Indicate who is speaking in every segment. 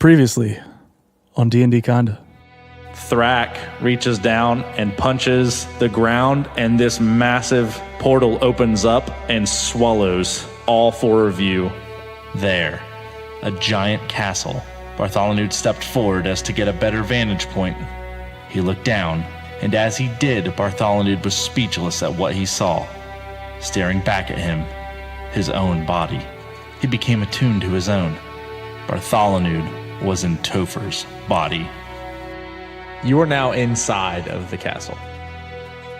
Speaker 1: Previously on D&D Kinda.
Speaker 2: Thrak reaches down and punches the ground, and this massive portal opens up and swallows all four of you there. A giant castle. Bartholonude stepped forward as to get a better vantage point. He looked down, and as he did, Bartholonude was speechless at what he saw. Staring back at him, his own body. He became attuned to his own. Bartholonude was in Topher's body. You are now inside of the castle.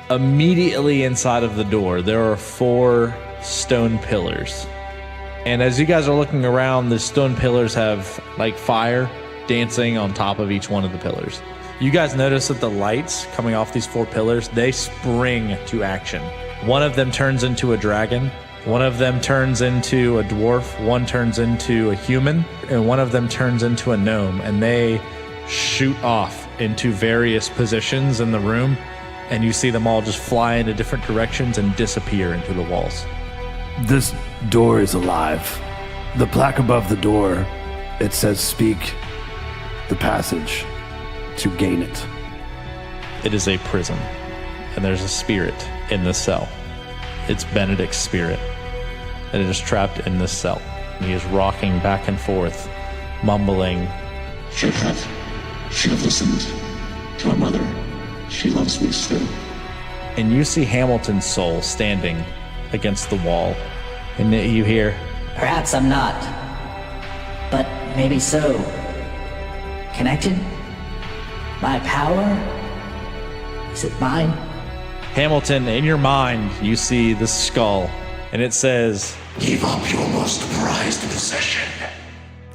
Speaker 2: Immediately inside of the door, there are 4 stone pillars. And as you guys are looking around, the stone pillars have like fire dancing on top of each one of the pillars. You guys notice that the lights coming off these 4 pillars, they spring to action. One of them turns into a dragon, one of them turns into a dwarf, one turns into a human, and one of them turns into a gnome, and they shoot off into various positions in the room, and you see them all just fly into different directions and disappear into the walls.
Speaker 3: This door is alive. The plaque above the door, it says speak the passage to gain it.
Speaker 2: It is a prison, and there's a spirit in this cell. It's Benedict's spirit, and it is trapped in this cell. He is rocking back and forth, mumbling,
Speaker 4: She have listened to my mother. She loves me still.
Speaker 2: and you see Hamilton's soul standing against the wall, and you hear,
Speaker 5: Perhaps I'm not, but maybe so. Connected? My power? Is it mine?
Speaker 2: Hamilton, in your mind, you see the skull, and it says,
Speaker 4: Give up your most prized possession.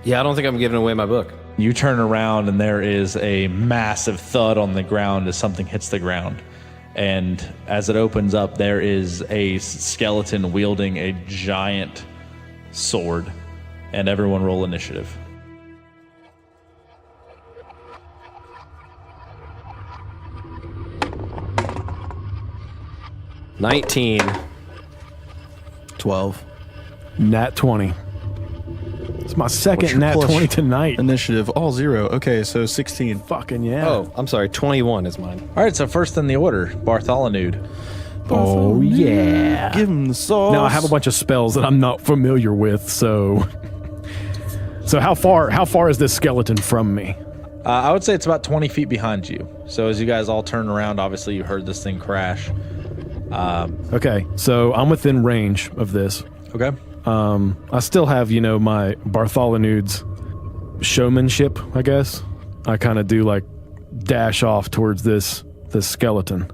Speaker 6: Yeah, I don't think I'm giving away my book.
Speaker 2: you turn around and there is a massive thud on the ground as something hits the ground. And as it opens up, there is a skeleton wielding a giant sword. And everyone roll initiative.
Speaker 6: $19.
Speaker 1: 12. Nat 20. It's my second Nat 20 tonight.
Speaker 7: Initiative, all 0. Okay, so 16.
Speaker 1: Fucking yeah.
Speaker 6: Oh, I'm sorry. 21 is mine.
Speaker 2: All right, so first in the order, Bartholonude.
Speaker 1: Oh, yeah.
Speaker 7: Give him the sauce.
Speaker 1: Now I have a bunch of spells that I'm not familiar with, so how far is this skeleton from me?
Speaker 2: I would say it's about 20 feet behind you. So as you guys all turn around, obviously you heard this thing crash.
Speaker 1: Okay, so I'm within range of this.
Speaker 2: Okay.
Speaker 1: I still have, my Bartholonude's showmanship, I guess. I kind of do like dash off towards this skeleton,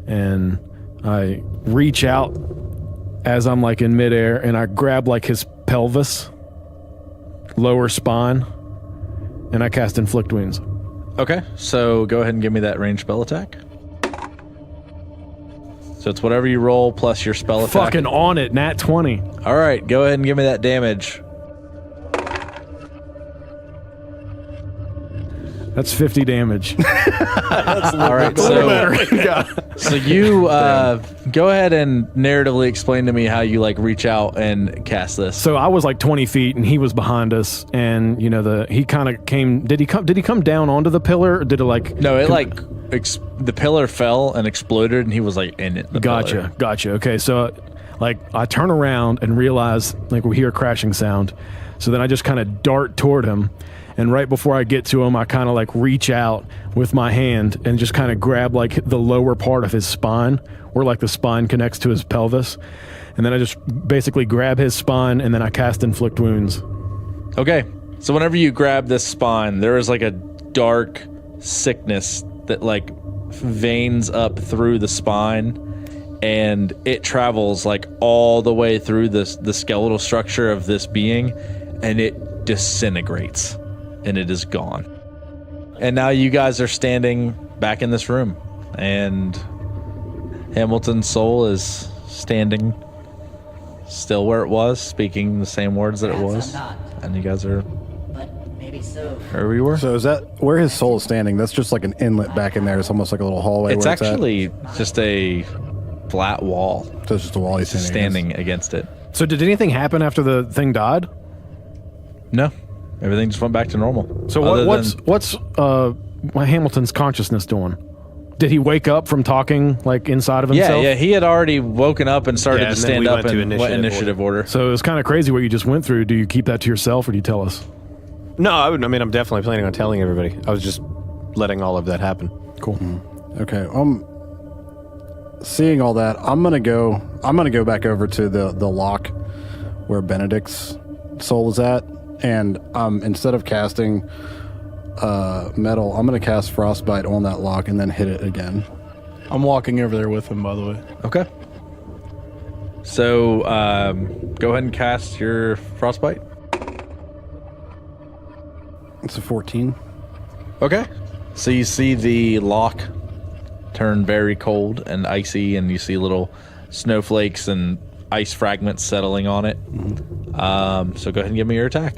Speaker 1: and I reach out as I'm like in midair, and I grab like his pelvis, lower spine, and I cast Inflict Wounds.
Speaker 2: Okay, so go ahead and give me that ranged spell attack. So it's whatever you roll plus your spell attack.
Speaker 1: Fucking on it, Nat 20.
Speaker 2: All right, go ahead and give me that damage.
Speaker 1: That's 50 damage.
Speaker 2: All right, so you go ahead and narratively explain to me how you like reach out and cast this.
Speaker 1: So I was like 20 feet, and he was behind us, and he kind of came. Did he come down onto the pillar, or did it like?
Speaker 2: No, it the pillar fell and exploded, and he was like in it.
Speaker 1: Gotcha. Okay, so like I turn around and realize like we hear a crashing sound, so then I just kind of dart toward him. And right before I get to him, I kind of like reach out with my hand and just kind of grab like the lower part of his spine, where like the spine connects to his pelvis. And then I just basically grab his spine, and then I cast Inflict Wounds.
Speaker 2: Okay, so whenever you grab this spine, there is like a dark sickness that like veins up through the spine, and it travels like all the way through the skeletal structure of this being, and it disintegrates. And it is gone. And now you guys are standing back in this room, and Hamilton's soul is standing still where it was, speaking the same words that it was. And you guys are
Speaker 5: But maybe so.
Speaker 2: where we were.
Speaker 7: So is that where his soul is standing? That's just like an inlet back in there. It's almost like a little hallway.
Speaker 2: It's
Speaker 7: where
Speaker 2: actually just a flat wall.
Speaker 7: So it's just a wall he's
Speaker 2: Standing against it.
Speaker 1: So did anything happen after the thing died?
Speaker 2: No. Everything just went back to normal.
Speaker 1: So what's Hamilton's consciousness doing? Did he wake up from talking like inside of himself?
Speaker 2: Yeah. He had already woken up and started to
Speaker 6: and then
Speaker 2: stand
Speaker 6: we
Speaker 2: up
Speaker 6: went to
Speaker 2: and went initiative order.
Speaker 1: So it's kind of crazy what you just went through. Do you keep that to yourself or do you tell us?
Speaker 6: No, I mean, I'm definitely planning on telling everybody. I was just letting all of that happen.
Speaker 1: Cool.
Speaker 7: Okay. Seeing all that, I'm gonna go back over to the lock where Benedict's soul is at, and instead of casting metal, I'm gonna cast frostbite on that lock and then hit it again.
Speaker 8: I'm walking over there with him, by the way.
Speaker 2: Okay. So go ahead and cast your frostbite.
Speaker 7: It's a 14.
Speaker 2: Okay. So you see the lock turn very cold and icy, and you see little snowflakes and ice fragments settling on it. So go ahead and give me your attack.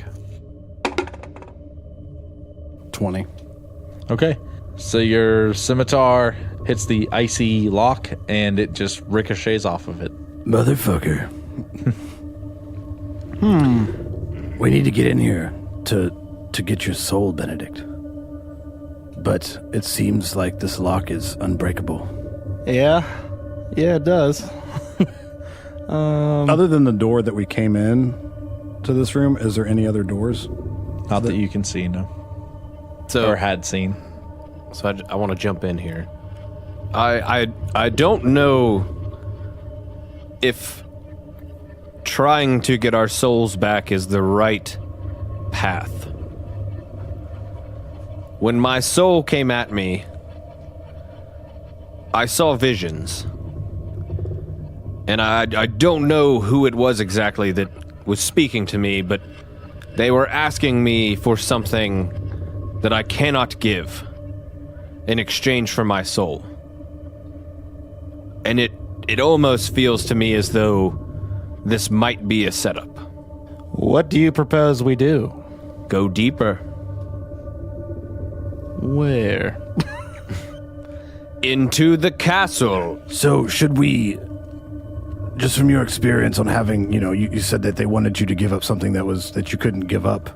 Speaker 7: 20.
Speaker 2: Okay. So your scimitar hits the icy lock, and it just ricochets off of it.
Speaker 3: Motherfucker. We need to get in here to get your soul, Benedict. But it seems like this lock is unbreakable.
Speaker 8: Yeah, it does.
Speaker 7: Other than the door that we came in to this room, is there any other doors?
Speaker 2: Not that you can see, no.
Speaker 6: So,
Speaker 2: Or had seen.
Speaker 6: So I want to jump in here. I don't know if trying to get our souls back is the right path. When my soul came at me, I saw visions. And I don't know who it was exactly that was speaking to me, but they were asking me for something that I cannot give in exchange for my soul. And it almost feels to me as though this might be a setup.
Speaker 8: What do you propose we do?
Speaker 6: Go deeper.
Speaker 8: Where?
Speaker 6: Into the castle.
Speaker 3: So should we, just from your experience on having, you said that they wanted you to give up something that you couldn't give up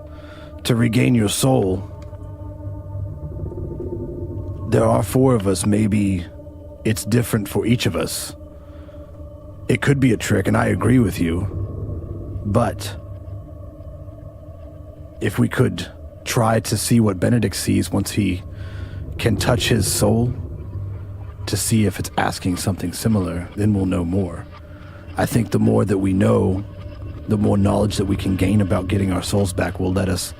Speaker 3: to regain your soul. There are 4 of us. Maybe it's different for each of us. It could be a trick, and I agree with you. But if we could try to see what Benedict sees once he can touch his soul, to see if it's asking something similar, then we'll know more. I think the more that we know, the more knowledge that we can gain about getting our souls back will let us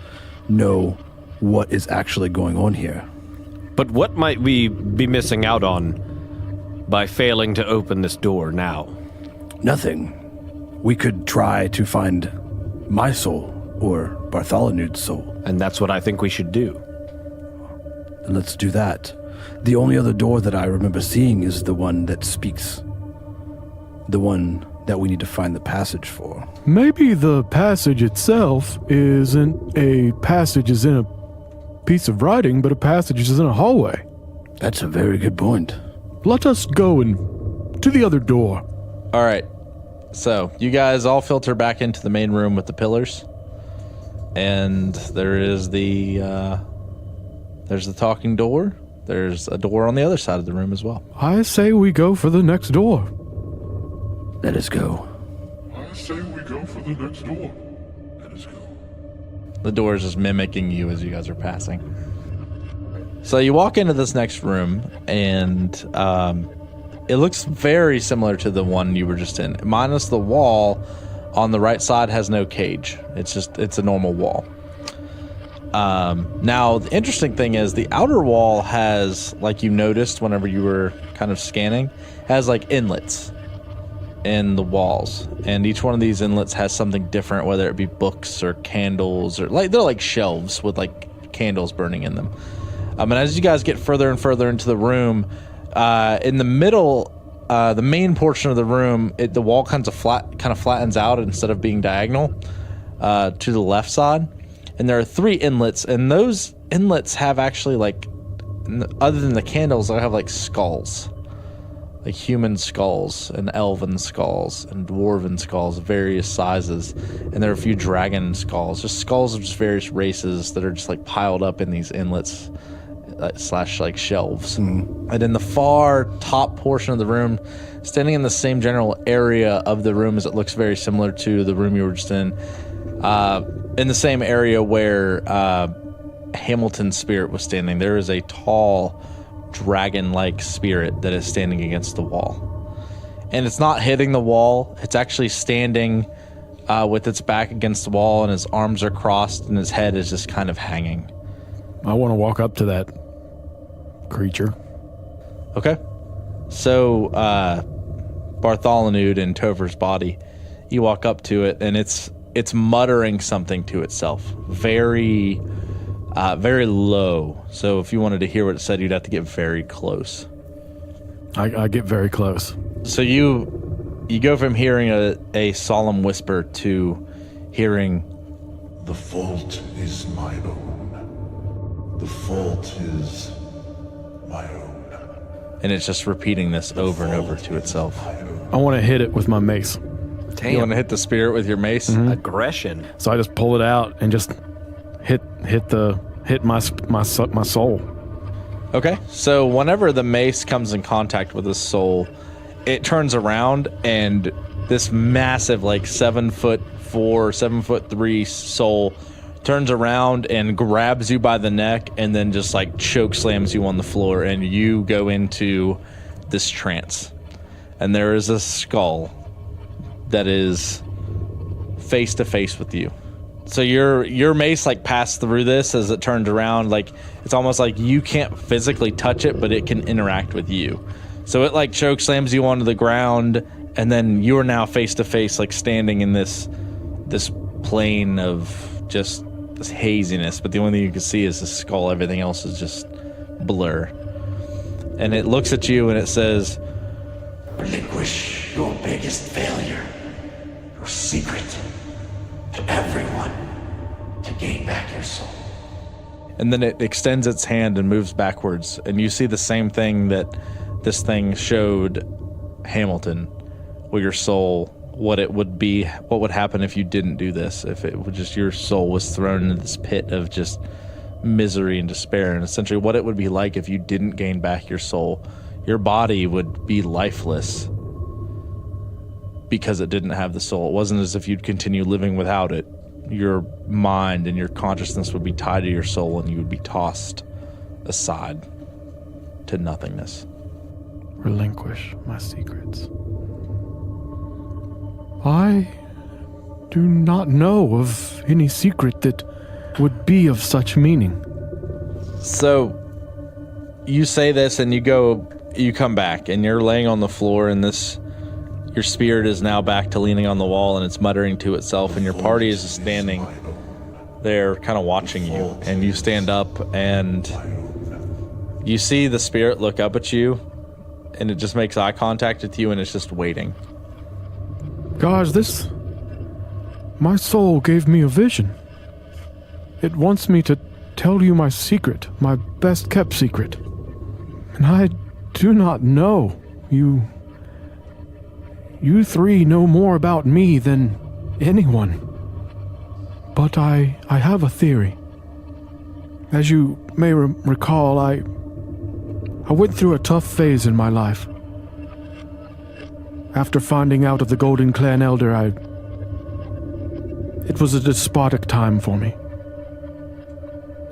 Speaker 3: know what is actually going on here.
Speaker 6: But what might we be missing out on by failing to open this door now?
Speaker 3: Nothing. We could try to find my soul or Bartholonude's soul.
Speaker 6: And that's what I think we should do.
Speaker 3: Then let's do that. The only other door that I remember seeing is the one that speaks. The one that we need to find the passage for.
Speaker 1: Maybe the passage itself isn't a passage is in a piece of writing, but a passage is in a hallway.
Speaker 3: That's a very good point.
Speaker 1: Let us go to the other door.
Speaker 2: All right. So you guys all filter back into the main room with the pillars. And there is there's the talking door. There's a door on the other side of the room as well.
Speaker 1: I say we go for the next door.
Speaker 3: Let us go.
Speaker 4: I say we go for the next door. Let us go.
Speaker 2: The door is just mimicking you as you guys are passing. So you walk into this next room, and it looks very similar to the one you were just in, minus the wall on the right side has no cage. It's a normal wall. Now, the interesting thing is the outer wall has, like you noticed whenever you were kind of scanning, has like inlets in the walls. And each one of these inlets has something different, whether it be books or candles, or they're like shelves with like candles burning in them. And as you guys get further and further into the room, in the middle, the main portion of the room, the wall kind of flattens out instead of being diagonal to the left side. And there are 3 inlets, and those inlets have actually, like, other than the candles, they have like skulls like human skulls and elven skulls and dwarven skulls of various sizes, and there are a few dragon skulls, just skulls of just various races that are just like piled up in these inlets slash like shelves. And in the far top portion of the room, standing in the same general area of the room as it looks very similar to the room you were just in the same area where Hamilton's spirit was standing, there is a tall dragon-like spirit that is standing against the wall. And it's not hitting the wall, it's actually standing with its back against the wall, and his arms are crossed and his head is just kind of hanging.
Speaker 1: I want to walk up to that creature.
Speaker 2: Okay. So Bartholonude in Topher's body, you walk up to it and it's muttering something to itself, very low. So if you wanted to hear what it said, you'd have to get very close.
Speaker 1: I get very close.
Speaker 2: So you go from hearing a solemn whisper to hearing,
Speaker 4: The fault is my own. The fault is my own.
Speaker 2: and it's just repeating this over and over to itself.
Speaker 1: I want to hit it with my mace.
Speaker 6: Damn.
Speaker 2: You want to hit the spirit with your mace?
Speaker 6: Aggression.
Speaker 1: So I just pull it out and just hit my soul.
Speaker 2: Okay, so whenever the mace comes in contact with the soul, it turns around and this massive, like 7'4", 7'3" soul turns around and grabs you by the neck and then just like choke slams you on the floor, and you go into this trance. And there is a skull that is face to face with you. So your mace like passed through this as it turned around. Like it's almost like you can't physically touch it, but it can interact with you. So it like choke slams you onto the ground, and then you are now face to face, like standing in this plane of just this haziness. But the only thing you can see is the skull. Everything else is just blur. And it looks at you and it says,
Speaker 4: Relinquish your biggest failure, your secret, to everyone, to gain back your soul.
Speaker 2: and then it extends its hand and moves backwards, and you see the same thing that this thing showed Hamilton, with your soul, what it would be, what would happen if you didn't do this, if it would just, your soul was thrown into this pit of just misery and despair, and essentially what it would be like if you didn't gain back your soul. Your body would be lifeless because it didn't have the soul. It wasn't as if you'd continue living without it. Your mind and your consciousness would be tied to your soul, and you would be tossed aside to nothingness.
Speaker 1: Relinquish my secrets. I do not know of any secret that would be of such meaning.
Speaker 2: So you say this and you come back and you're laying on the floor, and your spirit is now back to leaning on the wall, and it's muttering to itself, and your party is standing there kind of watching you, and you stand up and you see the spirit look up at you, and it just makes eye contact with you, and it's just waiting.
Speaker 1: Guys, my soul gave me a vision. It wants me to tell you my secret, my best kept secret. And I do not know. You three know more about me than anyone. But I have a theory. As you may recall, I went through a tough phase in my life. After finding out of the Golden Clan Elder, it was a despotic time for me.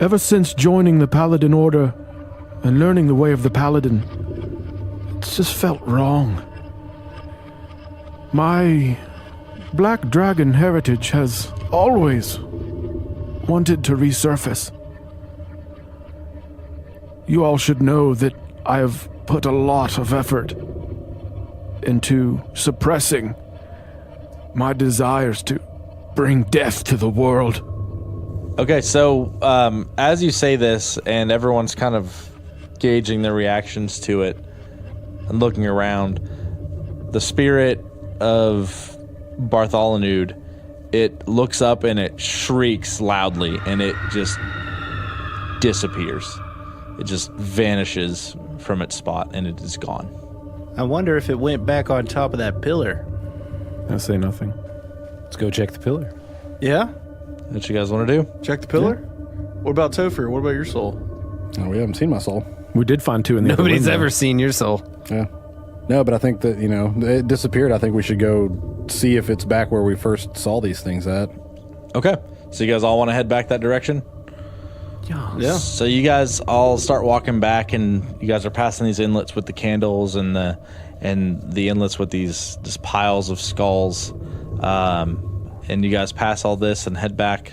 Speaker 1: Ever since joining the Paladin Order and learning the way of the Paladin, it's just felt wrong. My Black Dragon heritage has always wanted to resurface. You all should know that I have put a lot of effort into suppressing my desires to bring death to the world.
Speaker 2: Okay, so as you say this, and everyone's kind of gauging their reactions to it and looking around, the spirit of Bartholonude, it looks up and it shrieks loudly, and it just disappears. It just vanishes from its spot, and it is gone.
Speaker 8: I wonder if it went back on top of that pillar.
Speaker 1: I say nothing.
Speaker 6: Let's go check the pillar.
Speaker 8: Yeah?
Speaker 2: What you guys want to do?
Speaker 8: Check the pillar? What about Topher? What about your soul?
Speaker 7: Oh, we haven't seen my soul.
Speaker 1: We did find two in the other
Speaker 6: Nobody's
Speaker 1: window.
Speaker 6: ever seen your soul.
Speaker 7: Yeah. No, but I think that, it disappeared. I think we should go see if it's back where we first saw these things at.
Speaker 2: Okay. So you guys all want to head back that direction?
Speaker 8: Yeah.
Speaker 2: So you guys all start walking back, and you guys are passing these inlets with the candles and the inlets with these just piles of skulls. And you guys pass all this and head back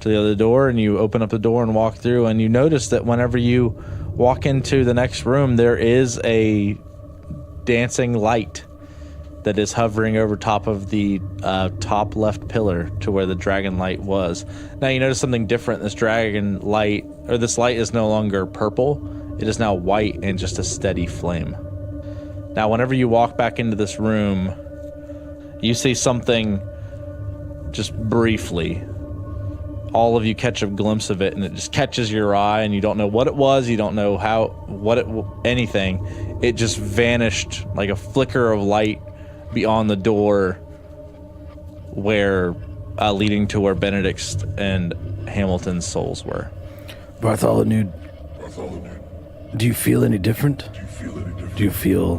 Speaker 2: to the other door, and you open up the door and walk through, and you notice that whenever you walk into the next room, there is a dancing light that is hovering over top of the top left pillar to where the dragon light was. Now you notice something different. This dragon light, or this light, is no longer purple. It is now white and just a steady flame. Now whenever you walk back into this room, you see something just briefly. All of you catch a glimpse of it, and it just catches your eye, and you don't know what it was. You don't know anything. It just vanished like a flicker of light beyond the door, where leading to where Benedict's and Hamilton's souls were.
Speaker 3: Bartholonude, do you feel any different? Do you feel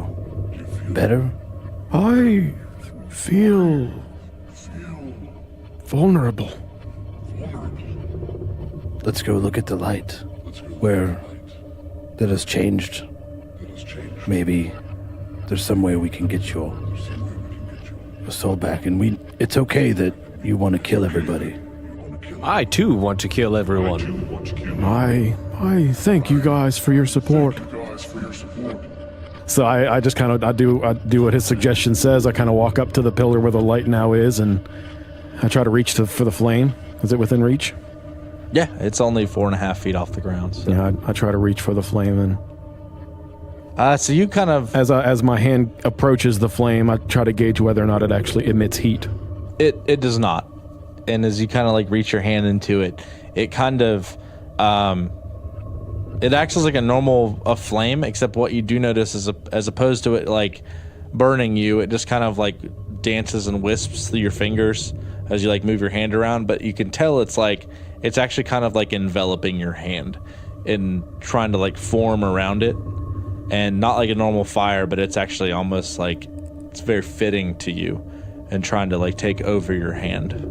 Speaker 3: better?
Speaker 1: I feel vulnerable.
Speaker 3: Let's go look at the light where that has changed. Maybe there's some way we can get your soul back, and it's okay that you want to kill everybody.
Speaker 6: I too want to kill everyone.
Speaker 1: I thank you guys for your support. So I just kind of I do what his suggestion says. I kind of walk up to the pillar where the light now is, and I try to reach for the flame. Is it within reach?
Speaker 2: Yeah, it's only 4.5 feet off the ground. So.
Speaker 1: Yeah, I try to reach for the flame, and
Speaker 2: so you kind of
Speaker 1: as my hand approaches the flame, I try to gauge whether or not it actually emits heat.
Speaker 2: it does not. And as you kind of like reach your hand into it, it kind of it acts as like a flame, except what you do notice is as opposed to it like burning you, it just kind of like dances and wisps through your fingers as you like move your hand around. But you can tell it's actually kind of like enveloping your hand and trying to like form around it, and not like a normal fire, but it's actually almost like it's very fitting to you and trying to like take over your hand,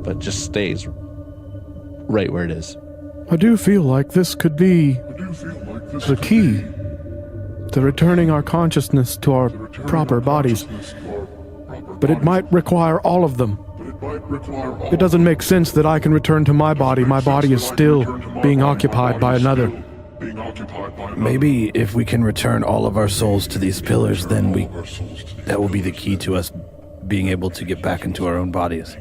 Speaker 2: but just stays right where it is.
Speaker 1: I do feel like this could be the key to returning our consciousness to our proper bodies, but it might require all of them. It doesn't make sense that I can return to my body. My body is still being occupied by another.
Speaker 3: Maybe if we can return all of our souls to these pillars, then that will be the key to us being able to get back into our own bodies.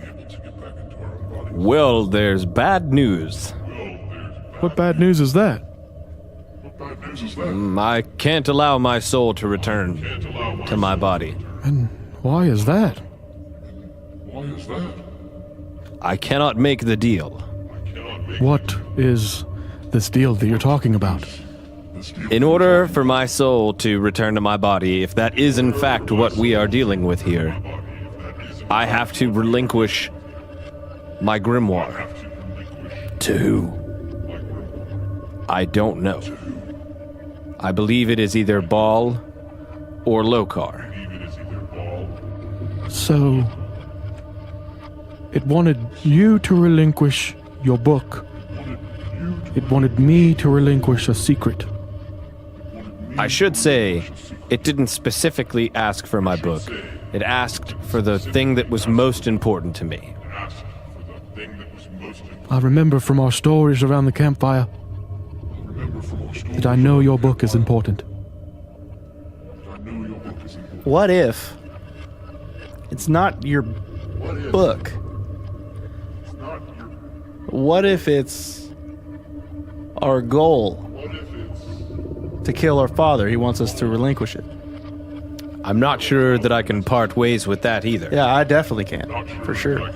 Speaker 6: Well, there's bad news.
Speaker 1: What bad news is that?
Speaker 6: I can't allow my soul to return to my body.
Speaker 1: And why is that?
Speaker 6: I cannot make the deal.
Speaker 1: What is this deal that you're talking about?
Speaker 6: In order for my soul to return to my body, if that is in fact what we are dealing with here, I have to relinquish my grimoire.
Speaker 3: To who?
Speaker 6: I don't know. I believe it is either Baal or Lokar.
Speaker 1: So, it wanted you to relinquish your book. It wanted me to relinquish a secret.
Speaker 6: I should say, it didn't specifically ask for my book. It asked for the thing that was most important to me.
Speaker 1: I remember from our stories around the campfire that I know your book is important.
Speaker 8: What if it's not your book? What if it's our goal to kill our father? He wants us to relinquish it.
Speaker 6: I'm not sure that I can part ways with that either.
Speaker 8: Yeah, I definitely can, for sure.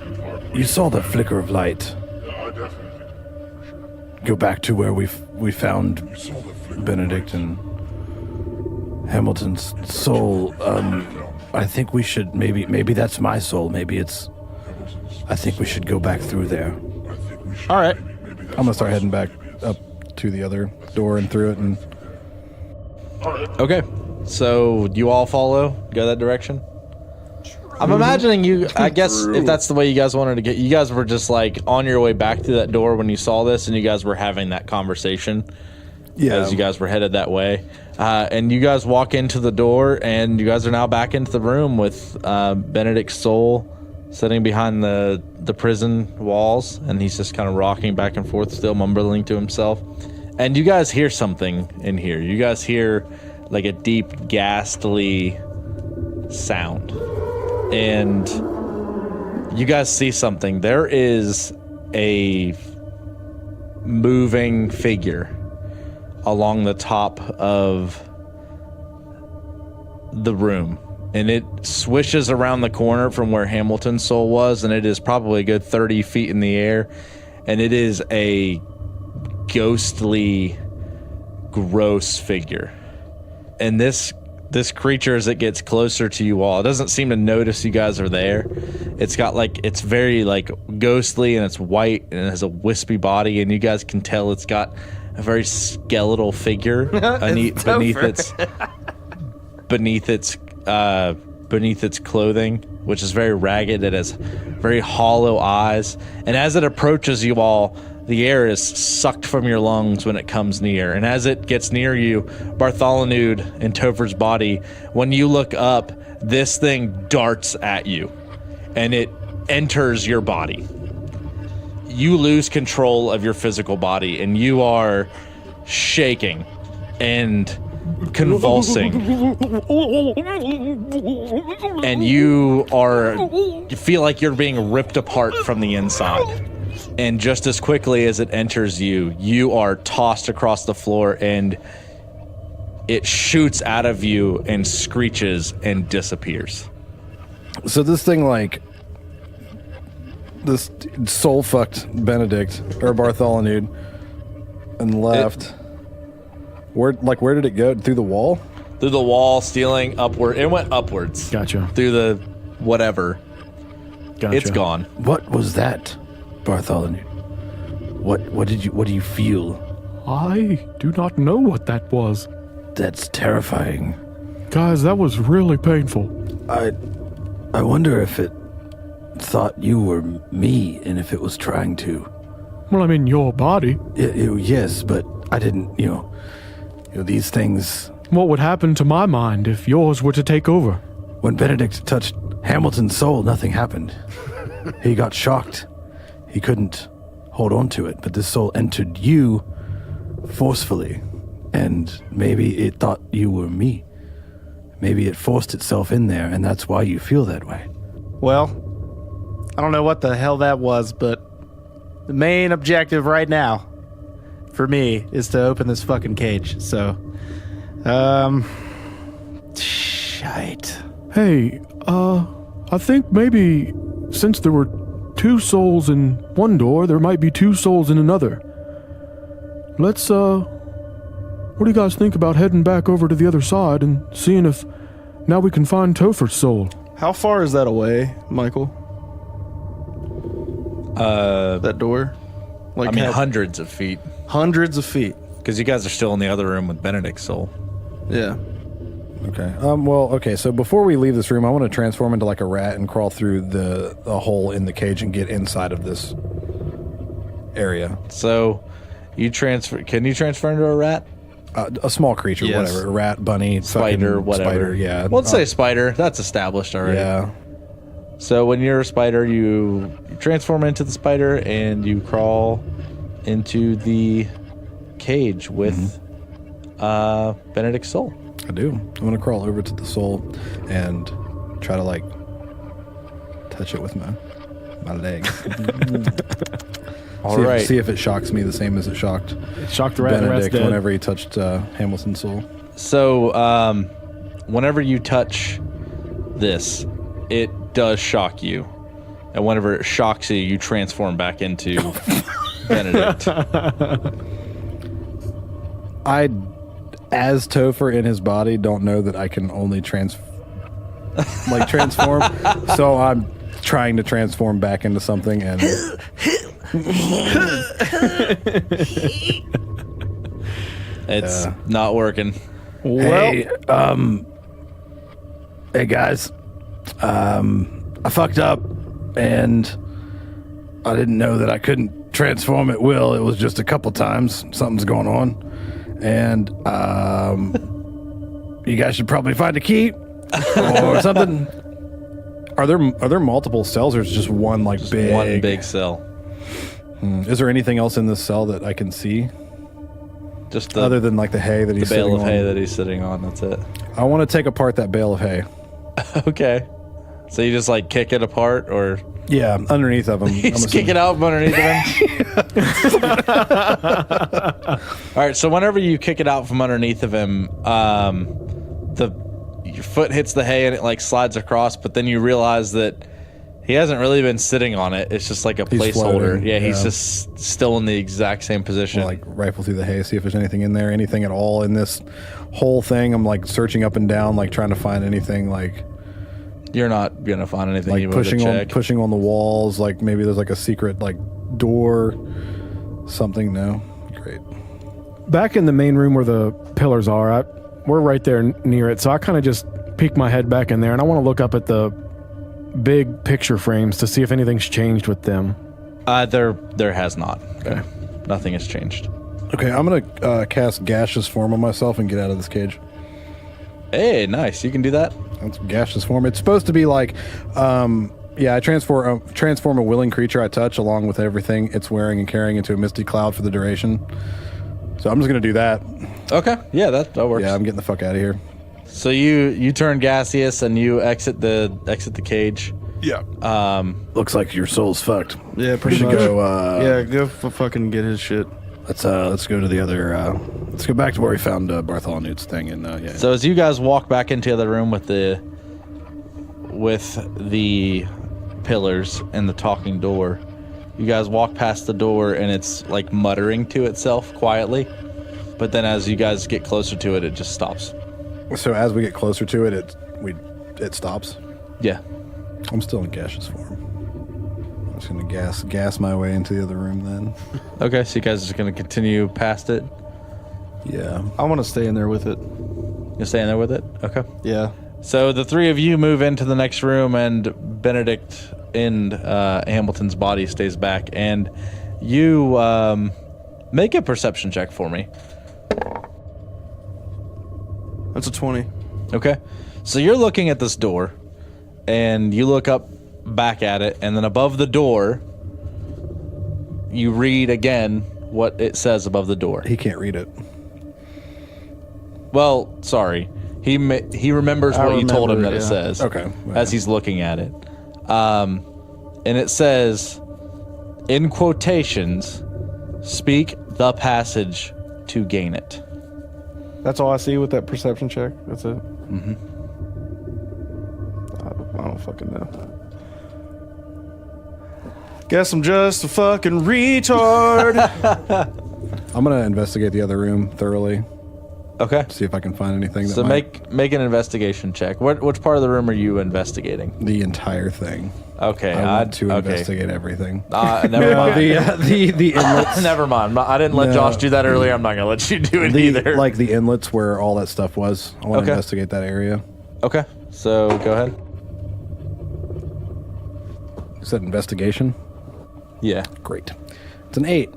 Speaker 3: You saw the flicker of light. Go back to where we found Benedict and Hamilton's soul. I think we should maybe that's my soul. I think we should go back through there.
Speaker 8: All right.
Speaker 7: I'm gonna start heading back up to the other door and through it, and
Speaker 2: Okay. So you all follow? Go that direction? I'm imagining you, I guess, if that's the way you guys wanted to get, you guys were just like on your way back to that door when you saw this, and you guys were having that conversation as you guys were headed that way. And you guys walk into the door, and you guys are now back into the room with Benedict's soul sitting behind the prison walls, and he's just kind of rocking back and forth, still mumbling to himself. And you guys hear something in here. You guys hear like a deep, ghastly sound. And you guys see something. There is a moving figure along the top of the room. And it swishes around the corner from where Hamilton's soul was, and it is probably a good 30 feet in the air. And it is a ghostly, gross figure. And this creature, as it gets closer to you all, it doesn't seem to notice you guys are there. It's got it's very ghostly, and it's white, and it has a wispy body, and you guys can tell it's got a very skeletal figure beneath its clothing, which is very ragged. It has very hollow eyes, and as it approaches you all, the air is sucked from your lungs when it comes near. And as it gets near you, Bartholonude in Topher's body, when you look up, this thing darts at you, and it enters your body. You lose control of your physical body, and you are shaking and convulsing. And you feel like you're being ripped apart from the inside. And just as quickly as it enters you, you are tossed across the floor, and it shoots out of you and screeches and disappears.
Speaker 7: so this thing this soul fucked Benedict or Bartholonude and left. Where did it go? Through the wall?
Speaker 2: Through the wall, stealing upward. It went upwards.
Speaker 1: Gotcha.
Speaker 2: Through the whatever.
Speaker 1: Gotcha.
Speaker 2: It's gone.
Speaker 3: What was that, Bartholomew? What do you feel?
Speaker 1: I do not know what that was.
Speaker 3: That's terrifying.
Speaker 1: Guys, that was really painful.
Speaker 3: I wonder if it thought you were me and if it was trying to.
Speaker 1: Well, I mean, your body.
Speaker 3: Yes, but I didn't, these things.
Speaker 1: What would happen to my mind if yours were to take over?
Speaker 3: When Benedict touched Hamilton's soul, nothing happened. He got shocked. He couldn't hold on to it, but this soul entered you forcefully, and maybe it thought you were me. Maybe it forced itself in there, and that's why you feel that way.
Speaker 8: Well, I don't know what the hell that was, but the main objective right now for me is to open this fucking cage. So, shite.
Speaker 1: Hey, I think maybe since there were 2 souls in one door, there might be 2 souls in another. Let's, what do you guys think about heading back over to the other side and seeing if now we can find Topher's soul?
Speaker 9: How far is that away, Michael? That door?
Speaker 2: Hundreds of feet.
Speaker 9: Hundreds of feet.
Speaker 2: Because you guys are still in the other room with Benedict's soul.
Speaker 9: Yeah.
Speaker 7: Okay. So before we leave this room, I want to transform into like a rat and crawl through the hole in the cage and get inside of this area.
Speaker 2: So, can you transfer into a rat?
Speaker 7: A small creature,
Speaker 9: Yes.
Speaker 7: whatever. A rat, bunny,
Speaker 2: Spider,
Speaker 7: fucking
Speaker 2: whatever.
Speaker 7: Spider, yeah.
Speaker 2: Well, let's say spider. That's established already.
Speaker 7: Yeah.
Speaker 2: So when you're a spider, you transform into the spider and you crawl into the cage with Benedict's soul.
Speaker 7: I do. I'm going to crawl over to the soul and try to touch it with my leg.
Speaker 2: All right.
Speaker 7: See if it shocks me the same as it shocked
Speaker 1: Shocked the rat and the rat's
Speaker 7: Benedict
Speaker 1: dead.
Speaker 7: whenever he touched Hamilton's soul.
Speaker 2: So whenever you touch this, it does shock you. And whenever it shocks you, you transform back into Benedict.
Speaker 7: as Topher in his body, don't know that I can only transform. So I'm trying to transform back into something, and
Speaker 2: It's not working.
Speaker 3: Hey, hey guys, I fucked up, and I didn't know that I couldn't transform at will. It was just a couple times. Something's going on, and you guys should probably find a key or something.
Speaker 7: are there multiple cells, or is it just one big?
Speaker 2: One big cell.
Speaker 7: Is there anything else in this cell that I can see?
Speaker 2: Just
Speaker 7: Other than the hay that he's
Speaker 2: the bale
Speaker 7: sitting
Speaker 2: of hay
Speaker 7: on?
Speaker 2: that he's sitting on. That's it.
Speaker 7: I want to take apart that bale of hay.
Speaker 2: Okay. So you just kick it apart, or
Speaker 7: Yeah, underneath of him.
Speaker 2: you just kick it out from underneath of him? All right. So whenever you kick it out from underneath of him, your foot hits the hay and it slides across, but then you realize that he hasn't really been sitting on it. It's just like a
Speaker 7: He's
Speaker 2: placeholder.
Speaker 7: floating,
Speaker 2: Yeah, he's
Speaker 7: yeah.
Speaker 2: just still in the exact same position.
Speaker 7: Rifle through the hay, see if there's anything in there, anything at all in this whole thing. I'm searching up and down, trying to find anything,
Speaker 2: You're not gonna find anything you want to check.
Speaker 7: pushing on the walls. Maybe there's a secret door, something. No, great.
Speaker 1: Back in the main room where the pillars are, we're right there near it, so I kind of just peek my head back in there, and I want to look up at the big picture frames to see if anything's changed with them.
Speaker 2: There has not. Okay. Nothing has changed.
Speaker 7: Okay, I'm gonna cast gaseous form on myself and get out of this cage.
Speaker 2: Hey, nice. You can do that.
Speaker 7: That's gaseous form. It's supposed to be I transform a willing creature I touch along with everything it's wearing and carrying into a misty cloud for the duration. So I'm just gonna do that.
Speaker 2: Okay. Yeah, that works.
Speaker 7: Yeah, I'm getting the fuck out of here.
Speaker 2: So you turn gaseous and you exit the cage.
Speaker 7: Yeah.
Speaker 3: Looks like your soul's fucked.
Speaker 9: Yeah,
Speaker 3: We
Speaker 9: pretty
Speaker 3: should
Speaker 9: much.
Speaker 3: go.
Speaker 9: Go fucking get his shit.
Speaker 3: Let's go to the other. Let's go back to where we found Bartholonude's thing, and yeah.
Speaker 2: So as you guys walk back into the other room with the pillars and the talking door, you guys walk past the door and it's muttering to itself quietly. But then as you guys get closer to it, it just stops.
Speaker 7: So as we get closer to it, it stops.
Speaker 2: Yeah.
Speaker 7: I'm still in gaseous form. I'm just gonna gas my way into the other room then.
Speaker 2: Okay, so you guys are just going to continue past it?
Speaker 7: Yeah.
Speaker 9: I want to stay in there with it.
Speaker 2: You're staying there with it? Okay.
Speaker 9: Yeah.
Speaker 2: So the three of you move into the next room, and Benedict in Hamilton's body stays back. And you make a perception check for me.
Speaker 9: That's a 20.
Speaker 2: Okay. So you're looking at this door, and you look up back at it, and then above the door, you read again what it says above the door.
Speaker 7: He can't read it.
Speaker 2: Well, sorry. He remembers what you told him that it says.
Speaker 7: Okay.
Speaker 2: As he's looking at it. And it says, in quotations, speak the passage to gain it.
Speaker 9: That's all I see with that perception check? That's it?
Speaker 2: Mm-hmm.
Speaker 9: I don't fucking know. Guess I'm just a fucking retard.
Speaker 7: I'm gonna investigate the other room thoroughly.
Speaker 2: Okay.
Speaker 7: See if I can find anything.
Speaker 2: So make an investigation check. Which part of the room are you investigating?
Speaker 7: the entire thing.
Speaker 2: Okay.
Speaker 7: I want to investigate everything.
Speaker 2: Never mind.
Speaker 7: The inlets.
Speaker 2: Never mind. I didn't let
Speaker 7: No.
Speaker 2: Josh do that earlier. I'm not going to let you do it either.
Speaker 7: The inlets where all that stuff was. I want to
Speaker 2: Okay.
Speaker 7: investigate that area.
Speaker 2: Okay. So go ahead.
Speaker 7: You said investigation?
Speaker 2: Yeah.
Speaker 7: Great. It's an 8.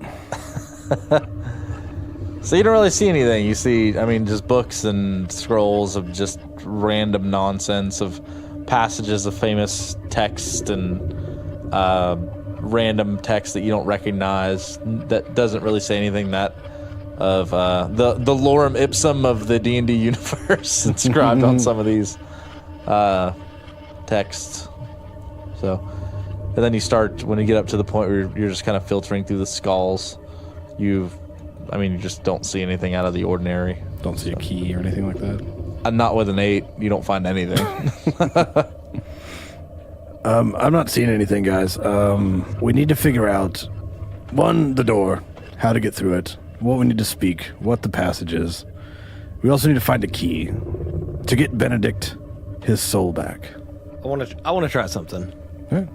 Speaker 2: So you don't really see anything. You see, just books and scrolls of just random nonsense of passages of famous text and random text that you don't recognize that doesn't really say anything that of the lorem ipsum of the D&D universe inscribed on some of these texts. So, and then you start, when you get up to the point where you're just kind of filtering through the skulls, you just don't see anything out of the ordinary.
Speaker 7: Don't see a key or anything like that.
Speaker 2: Not with an 8, you don't find anything.
Speaker 3: I'm not seeing anything, guys. We need to figure out, one, the door, how to get through it, what we need to speak, what the passage is, We also need to find a key to get Benedict his soul back.
Speaker 6: I want to try something.
Speaker 3: Right.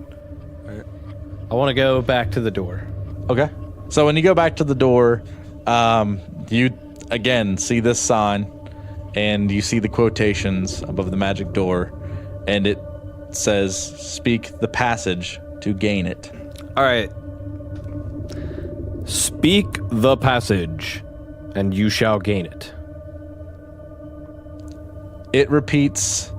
Speaker 6: I want to go back to the door.
Speaker 2: Okay. So when you go back to the door, you again see this sign, and you see the quotations above the magic door, and it says, "Speak the passage to gain it."
Speaker 6: All right. Speak the passage, and you shall gain it.
Speaker 2: It repeats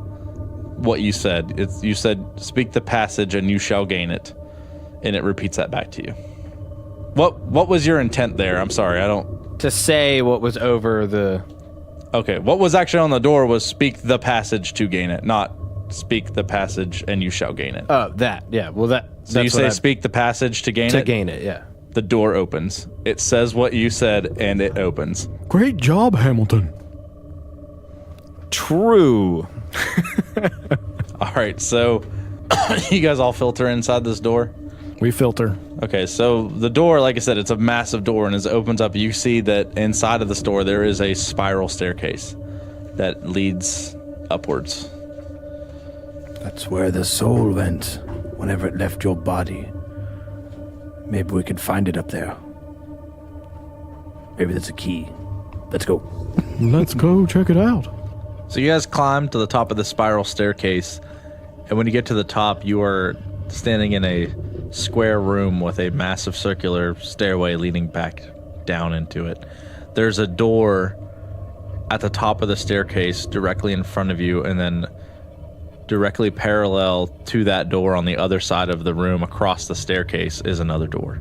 Speaker 2: what you said. You said, "Speak the passage, and you shall gain it," and it repeats that back to you. What was your intent there? I'm sorry, I don't.
Speaker 6: To say what was over the.
Speaker 2: Okay, what was actually on the door was "Speak the passage to gain it," not "Speak the passage, and you shall gain it."
Speaker 6: Oh, that. Yeah. Well, that.
Speaker 2: So you say "Speak the passage to gain it."
Speaker 6: To gain it, yeah.
Speaker 2: The door opens. It says what you said, and it opens.
Speaker 1: Great job, Hamilton.
Speaker 6: True.
Speaker 2: All right, so you guys all filter inside this door?
Speaker 1: We filter.
Speaker 2: Okay, so the door, like I said, it's a massive door, and as it opens up, you see that inside of the store there is a spiral staircase that leads upwards.
Speaker 3: That's where the soul went whenever it left your body. Maybe we could find it up there. Maybe there's a key. Let's go.
Speaker 1: Let's go check it out.
Speaker 2: So you guys climb to the top of the spiral staircase, and when you get to the top, you are standing in a square room with a massive circular stairway leading back down into it. There's a door at the top of the staircase directly in front of you, and then directly parallel to that door on the other side of the room across the staircase is another door.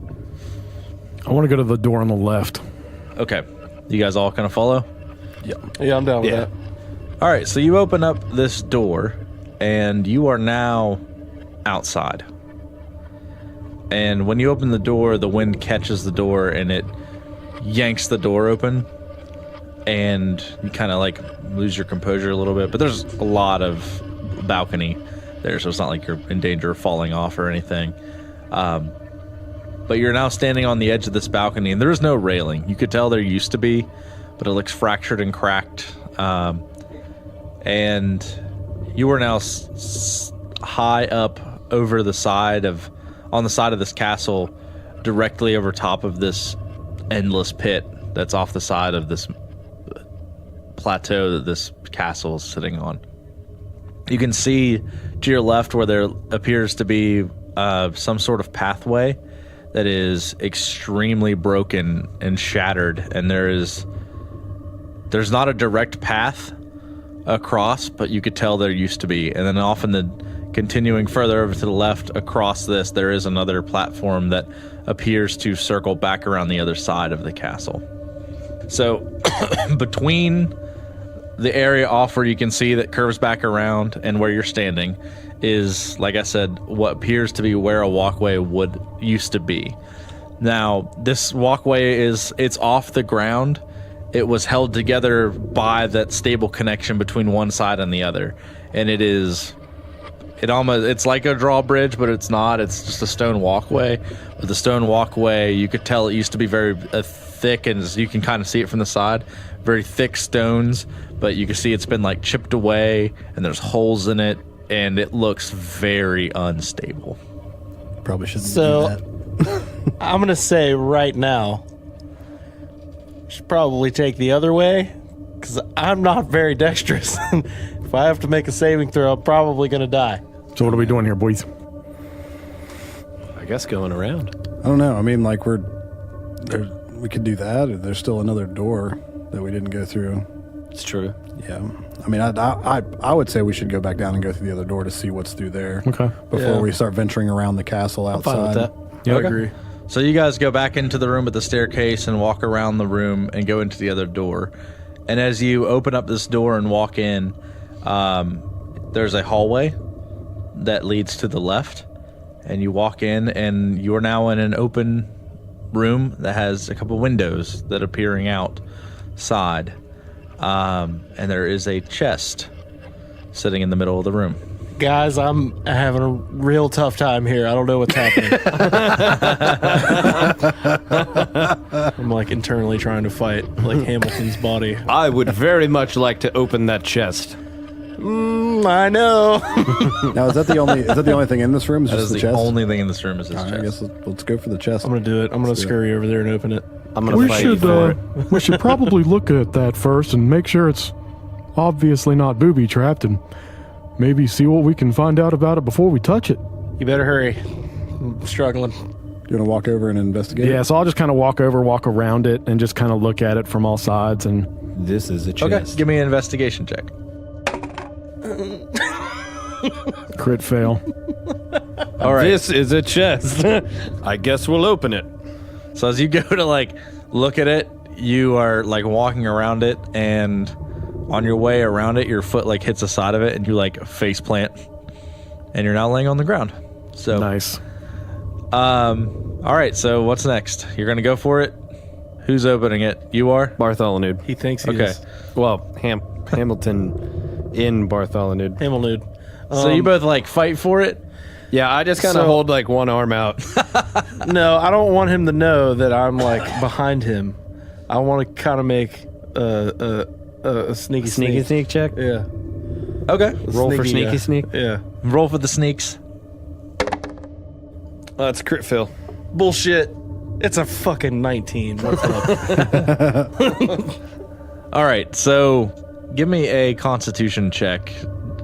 Speaker 1: I want to go to the door on the left.
Speaker 2: Okay. You guys all kind of follow?
Speaker 8: Yeah, I'm down with that.
Speaker 2: All right, so you open up this door, and you are now outside. And when you open the door, the wind catches the door, and it yanks the door open, and you kind of like lose your composure a little bit. But there's a lot of balcony there, so it's not like you're in danger of falling off or anything. But you're now standing on the edge of this balcony, and there is no railing. You could tell there used to be, but it looks fractured and cracked. And you are now high up over the side of, on the side of this castle, directly over top of this endless pit that's off the side of this plateau that this castle is sitting on. You can see to your left where there appears to be some sort of pathway that is extremely broken and shattered, and there's not a direct path across, but you could tell there used to be. And then off in the continuing further over to the left across this, there is another platform that appears to circle back around the other side of the castle. So between the area off where you can see that curves back around and where you're standing is, like I said, what appears to be where a walkway used to be. Now, this walkway it's off the ground. It was held together by that stable connection between one side and the other. And it's like a drawbridge, but it's not. It's just a stone walkway. But the stone walkway, you could tell it used to be very thick, and you can kind of see it from the side. Very thick stones, but you can see it's been like chipped away, and there's holes in it, and it looks very unstable.
Speaker 3: Probably shouldn't do that.
Speaker 8: I'm going to say right now, should probably take the other way, because I'm not very dexterous. If I have to make a saving throw, I'm probably going to die.
Speaker 1: So what are we doing here, boys?
Speaker 6: I guess going around.
Speaker 7: I don't know. I mean, like we could do that, or there's still another door that we didn't go through.
Speaker 6: It's true.
Speaker 7: Yeah. I mean, I would say we should go back down and go through the other door to see what's through there.
Speaker 1: Okay.
Speaker 7: Before we start venturing around the castle outside.
Speaker 6: I'm fine with that.
Speaker 1: Yeah,
Speaker 2: Okay.
Speaker 1: I agree.
Speaker 2: So you guys go back into the room at the staircase and walk around the room and go into the other door. And as you open up this door and walk in, there's a hallway that leads to the left. And you walk in, and you are now in an open room that has a couple windows that are peering outside. And there is a chest sitting in the middle of the room.
Speaker 8: Guys, I'm having a real tough time here. I don't know what's happening. I'm like internally trying to fight like Hamilton's body.
Speaker 6: I would very much like to open that chest.
Speaker 8: I know.
Speaker 7: Now, is that the only thing in this room? Is
Speaker 10: That
Speaker 7: just
Speaker 10: is
Speaker 7: the
Speaker 10: the
Speaker 7: chest?
Speaker 10: only thing in this room is his
Speaker 7: All right, I
Speaker 10: chest.
Speaker 7: guess let's go for the chest.
Speaker 8: I'm gonna do it. I'm gonna scurry over there and open it.
Speaker 6: I'm gonna
Speaker 1: We
Speaker 6: fight
Speaker 1: should
Speaker 6: for it.
Speaker 1: we should probably look at that first and make sure it's obviously not booby trapped, and maybe see what we can find out about it before we touch it.
Speaker 8: You better hurry. I'm struggling.
Speaker 7: You want to walk over and investigate?
Speaker 1: Yeah, so I'll just kind of walk around it, and just kind of look at it from all sides. And
Speaker 6: This is a chest.
Speaker 10: Okay, give me an investigation check.
Speaker 1: crit fail.
Speaker 10: All right.
Speaker 6: This is a chest. I guess we'll open it.
Speaker 10: So as you go to like look at it, you are like walking around it, and on your way around it, your foot like hits the side of it, and you like face plant, and you're now laying on the ground. So
Speaker 1: Nice.
Speaker 10: all right. So what's next? You're gonna go for it. Who's opening it? You are.
Speaker 6: Bartholonude.
Speaker 8: He thinks he
Speaker 10: Okay.
Speaker 8: is.
Speaker 6: Well, Hamilton in Bartholonude.
Speaker 8: Hamilton.
Speaker 10: So you both like fight for it.
Speaker 6: Yeah, I just kind of
Speaker 8: So-
Speaker 6: hold like one arm out.
Speaker 8: No, I don't want him to know that I'm like behind him. I want to kind of make a sneaky
Speaker 6: sneak check.
Speaker 8: Yeah.
Speaker 10: Okay.
Speaker 6: Roll for sneaky sneak.
Speaker 8: Yeah.
Speaker 10: Roll for the sneaks.
Speaker 6: That's crit fail.
Speaker 8: Bullshit. It's a fucking 19. What's up?
Speaker 10: All right. So give me a Constitution check,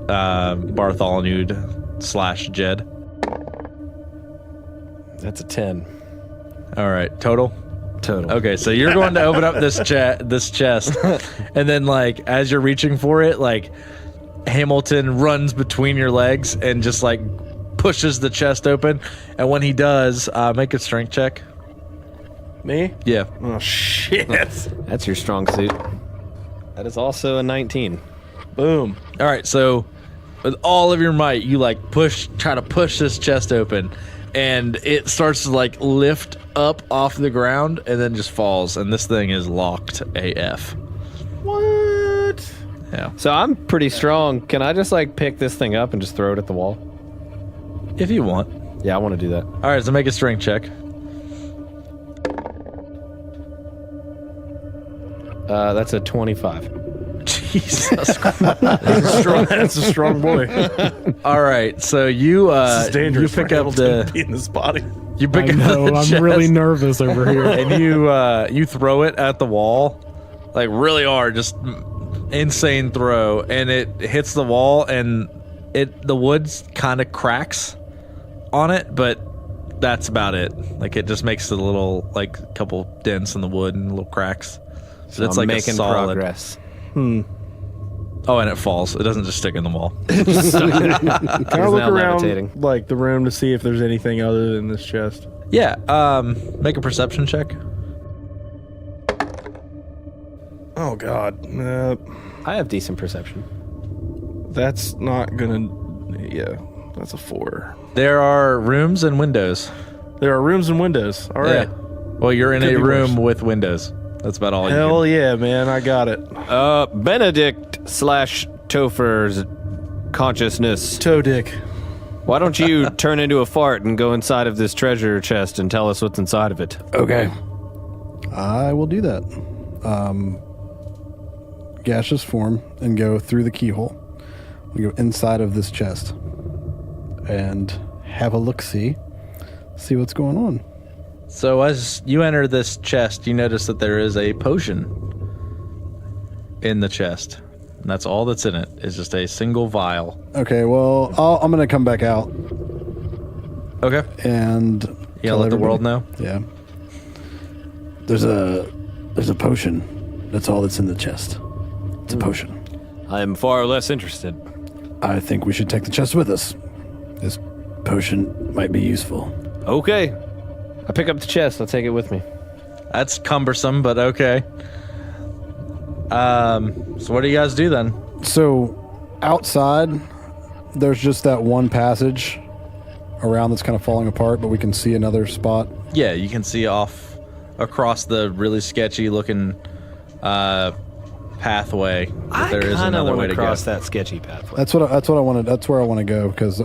Speaker 10: Bartholonude / Jed.
Speaker 6: That's a 10
Speaker 10: All right. Total.
Speaker 6: total.
Speaker 10: Okay, so you're going to open up this chest, and then like as you're reaching for it, like Hamilton runs between your legs and just like pushes the chest open. And when he does, make a strength check.
Speaker 8: Me?
Speaker 10: Yeah.
Speaker 8: Oh, shit.
Speaker 6: That's your strong suit. That is also a 19.
Speaker 8: Boom.
Speaker 10: All right, so with all of your might, you like try to push this chest open, and it starts to like lift up off the ground and then just falls, and this thing is locked AF.
Speaker 8: What?
Speaker 10: Yeah.
Speaker 6: So I'm pretty strong. Can I just like pick this thing up and just throw it at the wall?
Speaker 10: If you want.
Speaker 6: Yeah, I want to do that.
Speaker 10: All right, so make a strength check.
Speaker 6: That's a 25.
Speaker 10: Jesus Christ.
Speaker 8: That's a strong boy.
Speaker 10: All right, so you
Speaker 8: This is dangerous.
Speaker 10: you pick
Speaker 8: for
Speaker 10: up
Speaker 8: Hamilton to
Speaker 10: the
Speaker 8: be in this body.
Speaker 10: you pick
Speaker 1: I
Speaker 10: up
Speaker 1: know,
Speaker 10: the
Speaker 1: I'm
Speaker 10: chest,
Speaker 1: really nervous over here.
Speaker 10: and you throw it at the wall, like really hard, just insane throw, and it hits the wall, and the wood kind of cracks on it, but that's about it. Like it just makes a little like couple dents in the wood and little cracks. So it's
Speaker 6: I'm
Speaker 10: like
Speaker 6: making
Speaker 10: a solid
Speaker 6: progress.
Speaker 10: Oh, and it falls. It doesn't just stick in the wall.
Speaker 8: Can I
Speaker 6: He's
Speaker 8: look
Speaker 6: now
Speaker 8: around
Speaker 6: levitating.
Speaker 8: like the room to see if there's anything other than this chest?
Speaker 10: Yeah. Make a perception check.
Speaker 8: Oh God.
Speaker 6: I have decent perception.
Speaker 8: That's not gonna. Yeah, that's a 4.
Speaker 10: There are rooms and windows.
Speaker 8: There are rooms and windows. All right.
Speaker 10: Yeah. Well, you're in
Speaker 8: Could
Speaker 10: a
Speaker 8: be
Speaker 10: room
Speaker 8: worse.
Speaker 10: with windows. That's about all
Speaker 8: Hell yeah, man! I got it.
Speaker 6: Benedict / Topher's consciousness.
Speaker 8: Toe dick.
Speaker 6: Why don't you turn into a fart and go inside of this treasure chest and tell us what's inside of it?
Speaker 7: Okay. I will do that. Gaseous form and go through the keyhole. We go inside of this chest and have a look-see. See what's going on.
Speaker 10: So as you enter this chest, you notice that there is a potion in the chest. And that's all that's in it, is just a single vial.
Speaker 7: Okay, well, I'm going to come back out
Speaker 10: Okay.
Speaker 7: and
Speaker 10: You gotta let the world know?
Speaker 7: Yeah. There's a potion. That's all that's in the chest. It's a potion.
Speaker 6: I am far less interested.
Speaker 7: I think we should take the chest with us. This potion might be useful.
Speaker 6: Okay. I pick up the chest. I'll take it with me.
Speaker 10: That's cumbersome, but okay. So what do you guys do then?
Speaker 7: So, outside, there's just that one passage around that's kind of falling apart, but we can see another spot.
Speaker 10: Yeah, you can see off across the really sketchy looking pathway. That there is
Speaker 6: I
Speaker 10: another way to go.
Speaker 6: cross that sketchy pathway.
Speaker 7: That's what I wanted. That's where I want to go because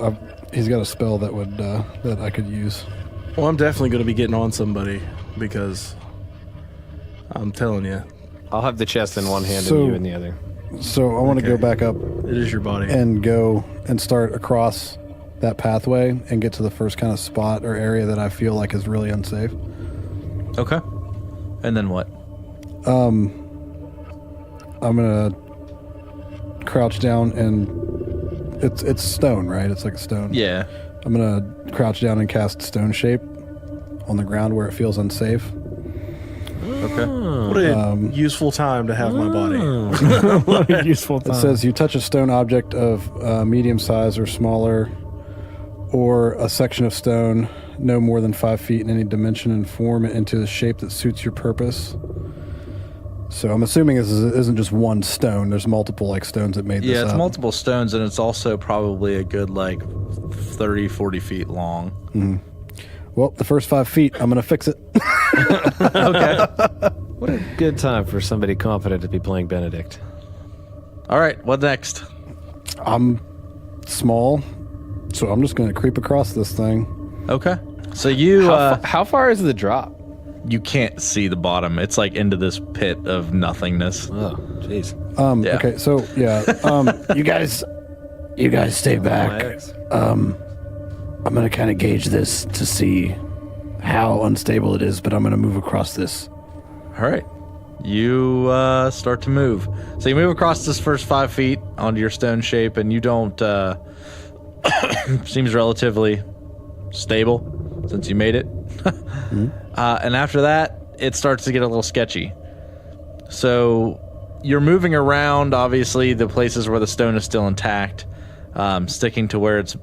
Speaker 7: he's got a spell that would that I could use.
Speaker 9: Well, I'm definitely going to be getting on somebody because I'm telling you,
Speaker 6: I'll have the chest in one hand
Speaker 7: So-
Speaker 6: and you in the other.
Speaker 7: So I want to go back up
Speaker 9: it is your body.
Speaker 7: and go and start across that pathway and get to the first kind of spot or area that I feel like is really unsafe.
Speaker 10: Okay. And then what?
Speaker 7: I'm gonna crouch down and it's stone, right? It's like a stone.
Speaker 10: Yeah.
Speaker 7: I'm gonna crouch down and cast stone shape on the ground where it feels unsafe.
Speaker 10: Okay.
Speaker 9: What a useful time to have my body.
Speaker 1: What a useful
Speaker 7: It
Speaker 1: time.
Speaker 7: says you touch a stone object of medium size or smaller, or a section of stone no more than 5 feet in any dimension, and form it into the shape that suits your purpose. So I'm assuming this isn't just one stone. There's multiple like stones that made this
Speaker 10: Yeah, it's
Speaker 7: up.
Speaker 10: multiple stones, and it's also probably a good, 30, 40 feet long.
Speaker 7: Well, the first 5 feet, I'm going to fix it.
Speaker 6: What a good time for somebody confident to be playing Benedict.
Speaker 10: All right, what next?
Speaker 7: I'm small, so I'm just going to creep across this thing.
Speaker 10: Okay. So you
Speaker 6: How far is the drop?
Speaker 10: you can't see the bottom. It's like into this pit of nothingness.
Speaker 6: Oh, jeez.
Speaker 10: Yeah.
Speaker 7: Okay, so yeah, you guys stay back. I'm gonna kind of gauge this to see how unstable it is, but I'm gonna move across this.
Speaker 10: All right. You start to move. So you move across this first 5 feet onto your stone shape, and you don't. Seems relatively stable since you made it. And after that, it starts to get a little sketchy. So you're moving around, obviously, the places where the stone is still intact, sticking to where it's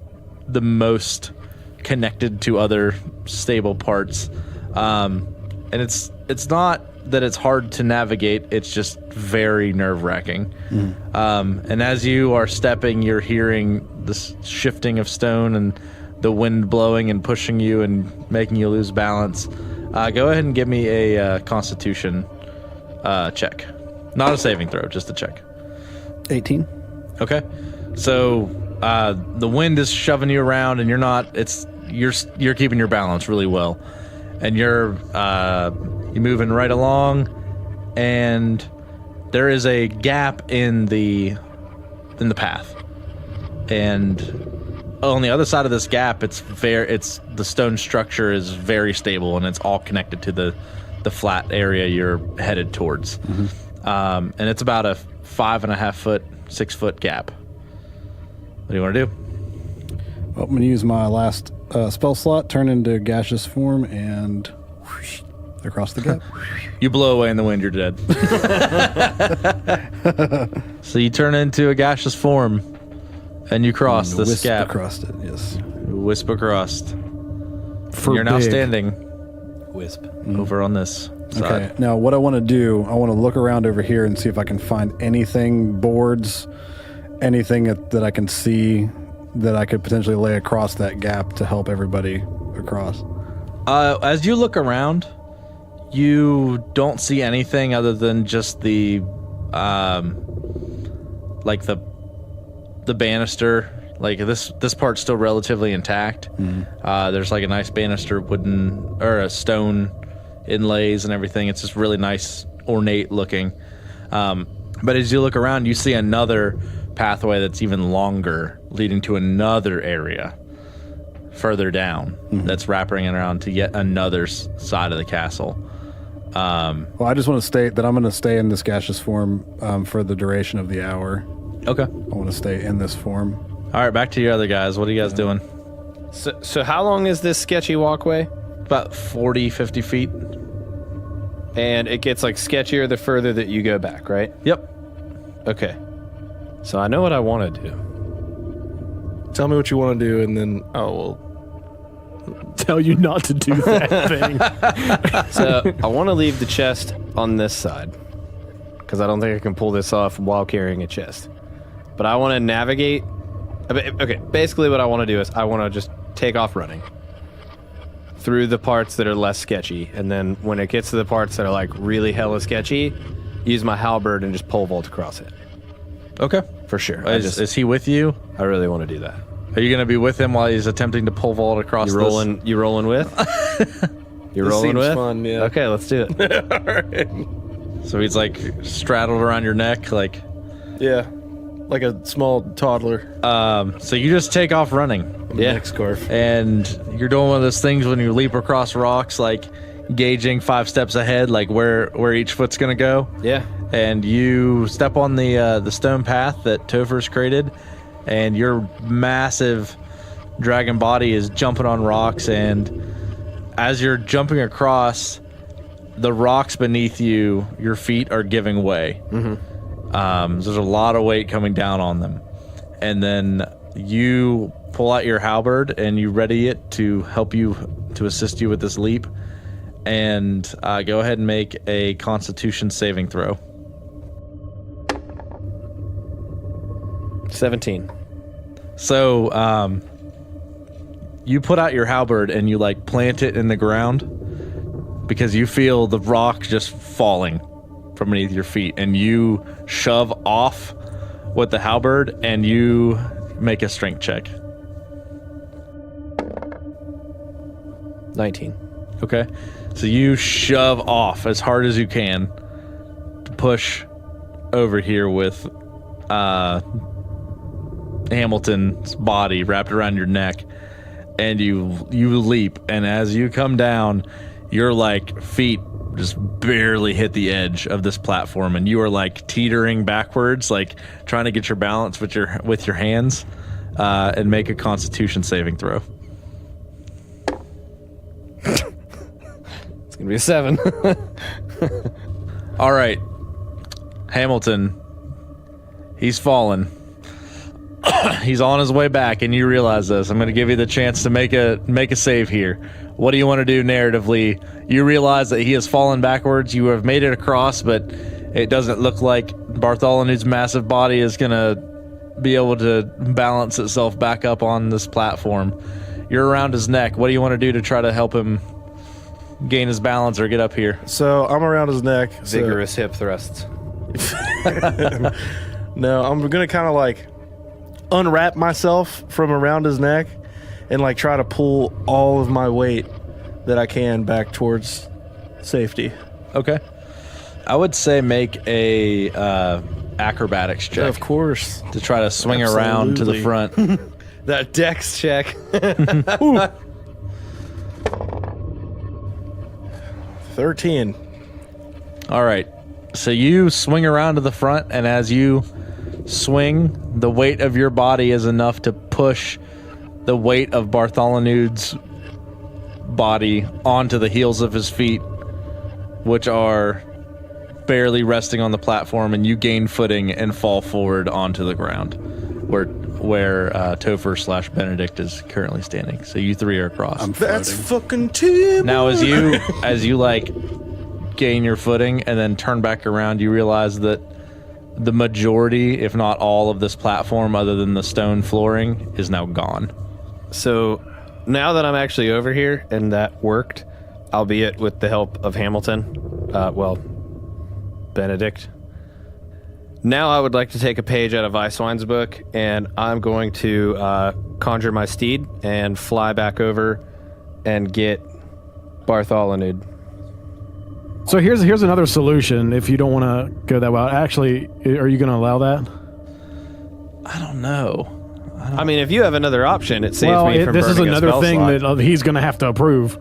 Speaker 10: the most connected to other stable parts. And it's not that it's hard to navigate, it's just very nerve-wracking. And as you are stepping, you're hearing this shifting of stone and the wind blowing and pushing you and making you lose balance. Go ahead and give me a Constitution check. Not a saving throw, just a check.
Speaker 7: 18.
Speaker 10: Okay. So the wind is shoving you around, and you're keeping your balance really well, and you're moving right along, and there is a gap in the path, and on the other side of this gap, the stone structure is very stable, and it's all connected to the flat area you're headed towards. And it's about a 5.5 foot, 6 foot gap. What do you want to do?
Speaker 7: Well, I'm going to use my last spell slot, turn into gaseous form, and whoosh, across the gap.
Speaker 10: You blow away in the wind, you're dead. So you turn into a gaseous form, and you cross
Speaker 7: And
Speaker 10: this
Speaker 7: wisp
Speaker 10: gap.
Speaker 7: across it, yes.
Speaker 10: Wisp across.
Speaker 1: For
Speaker 10: You're now
Speaker 1: big.
Speaker 10: standing
Speaker 6: Wisp.
Speaker 10: over on this side.
Speaker 7: Okay, now what I want to do, I want to look around over here and see if I can find anything, boards, anything that I can see that I could potentially lay across that gap to help everybody across.
Speaker 10: As you look around, you don't see anything other than just the banister. Like this part's still relatively intact. There's like a nice banister, wooden or a stone inlays and everything. It's just really nice, ornate looking. But as you look around, you see another pathway that's even longer, leading to another area further down. That's wrapping around to yet another side of the castle.
Speaker 7: Well, I just want to state that I'm going to stay in this gaseous form for the duration of the hour.
Speaker 10: Okay.
Speaker 7: I want to stay in this form.
Speaker 10: All right, back to your other guys. What are you guys doing?
Speaker 6: So how long is this sketchy walkway?
Speaker 10: About 40, 50 feet.
Speaker 6: And it gets like sketchier the further that you go back, right?
Speaker 10: Yep.
Speaker 6: Okay. So I know what I want to do.
Speaker 9: Tell me what you want to do, and then
Speaker 1: Tell you not to do that thing.
Speaker 6: So I want to leave the chest on this side because I don't think I can pull this off while carrying a chest. But I want to navigate. Okay, basically what I want to do is I want to just take off running through the parts that are less sketchy, and then when it gets to the parts that are like really hella sketchy, use my halberd and just pole vault across it.
Speaker 10: Okay.
Speaker 6: For sure.
Speaker 10: Is he with you?
Speaker 6: I really want to do that.
Speaker 10: Are you going to be with him while he's attempting to pole vault across
Speaker 6: You rolling with? You rolling
Speaker 9: seems
Speaker 6: with?
Speaker 9: fun, yeah.
Speaker 6: Okay, let's do it.
Speaker 10: this? So he's like straddled around your neck, like.
Speaker 9: Yeah. Like a small toddler.
Speaker 10: So you just take off running.
Speaker 9: Neck scarf.
Speaker 10: And you're doing one of those things when you leap across rocks, like gauging 5 steps ahead, like where each foot's gonna go.
Speaker 6: Yeah.
Speaker 10: And you step on the stone path that Topher's created, and your massive dragon body is jumping on rocks. And as you're jumping across, the rocks beneath you, your feet are giving way. There's a lot of weight coming down on them, and then you pull out your halberd and you ready it to help you, to assist you with this leap. And go ahead and make a Constitution saving throw.
Speaker 6: 17.
Speaker 10: So you put out your halberd and you like plant it in the ground because you feel the rock just falling from beneath your feet, and you shove off with the halberd and you make a strength check.
Speaker 6: 19.
Speaker 10: Okay. So you shove off as hard as you can to push over here with Hamilton's body wrapped around your neck, and you leap, and as you come down, your like feet just barely hit the edge of this platform, and you are like teetering backwards, like trying to get your balance with your hands, and make a Constitution saving throw.
Speaker 6: It's gonna be a 7.
Speaker 10: All right, Hamilton, he's fallen. He's on his way back, and you realize this. I'm going to give you the chance to make a save here. What do you want to do narratively? You realize that he has fallen backwards. You have made it across, but it doesn't look like Bartholonude's massive body is going to be able to balance itself back up on this platform. You're around his neck. What do you want to do to try to help him gain his balance or get up here?
Speaker 9: So I'm around his neck.
Speaker 6: Vigorous hip thrusts.
Speaker 9: No, I'm going to kind of like unwrap myself from around his neck and like try to pull all of my weight that I can back towards safety.
Speaker 10: Okay. I would say make a acrobatics check.
Speaker 9: Of course.
Speaker 10: To try to swing around to the front.
Speaker 6: That dex check.
Speaker 9: 13.
Speaker 10: All right. So you swing around to the front, and as you swing, the weight of your body is enough to push the weight of Bartholonude's body onto the heels of his feet, which are barely resting on the platform, and you gain footing and fall forward onto the ground where Topher / Benedict is currently standing. So you three are across.
Speaker 9: That's fucking Tim.
Speaker 10: Now as you like gain your footing and then turn back around, you realize that the majority, if not all, of this platform, other than the stone flooring, is now gone.
Speaker 6: So now that I'm actually over here and that worked, albeit with the help of Hamilton, Benedict. Now I would like to take a page out of Weiswine's book, and I'm going to conjure my steed and fly back over and get Bartholonude.
Speaker 1: So here's another solution if you don't want to go that route. Actually, are you going to allow that?
Speaker 10: I don't know.
Speaker 6: I mean, if you have another option, it saves me from
Speaker 1: this is
Speaker 6: burning a
Speaker 1: another
Speaker 6: spell
Speaker 1: thing
Speaker 6: slot.
Speaker 1: that he's going to have to approve,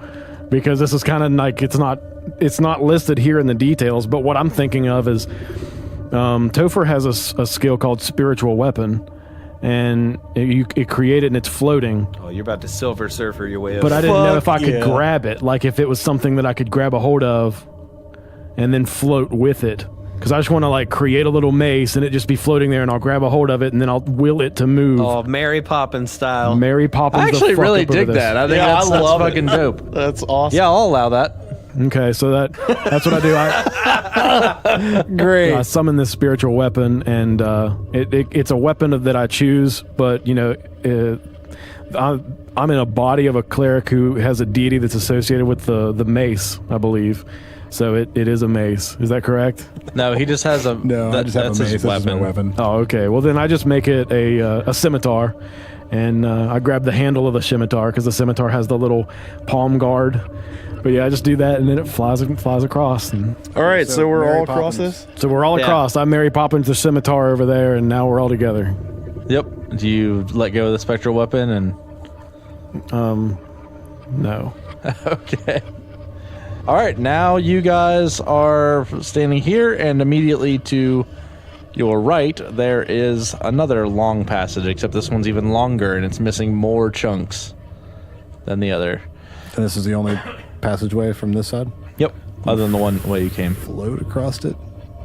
Speaker 1: because this is kind of like it's not listed here in the details. But what I'm thinking of is Topher has a skill called Spiritual Weapon, and it created and it's floating.
Speaker 6: Oh, you're about to Silver Surfer your way up.
Speaker 1: But I didn't know if I could grab it, like if it was something that I could grab a hold of and then float with it. Because I just want to like create a little mace and it just be floating there, and I'll grab a hold of it and then I'll will it to move.
Speaker 6: Oh, Mary Poppins style.
Speaker 1: Mary Poppins.
Speaker 10: I actually really dig
Speaker 1: this.
Speaker 10: that. I think that's fucking dope.
Speaker 9: That's awesome.
Speaker 10: Yeah, I'll allow that.
Speaker 1: Okay, so that's what I do.
Speaker 10: Great.
Speaker 1: I summon this spiritual weapon, and it's a weapon that I choose, but you know, I'm in a body of a cleric who has a deity that's associated with the mace, I believe. So it is a mace. Is that correct?
Speaker 10: No, he just has a.
Speaker 7: No, I just have a
Speaker 10: that's
Speaker 7: mace.
Speaker 10: his
Speaker 7: This is my weapon.
Speaker 1: Oh, okay. Well, then I just make it a scimitar, and I grab the handle of the scimitar because the scimitar has the little palm guard. But yeah, I just do that, and then it flies across. And
Speaker 9: All right, so we're
Speaker 7: Mary
Speaker 9: all across
Speaker 7: Poppins.
Speaker 9: this?
Speaker 1: so we're all
Speaker 10: Yeah.
Speaker 1: across. I'm Mary Poppins, the scimitar over there, and now we're all together.
Speaker 10: Yep. Do you let go of the spectral weapon and?
Speaker 1: No.
Speaker 10: Okay. All right, now you guys are standing here, and immediately to your right, there is another long passage, except this one's even longer, and it's missing more chunks than the other.
Speaker 7: And this is the only passageway from this side.
Speaker 10: Yep. Other than the one way you came.
Speaker 7: Float across it.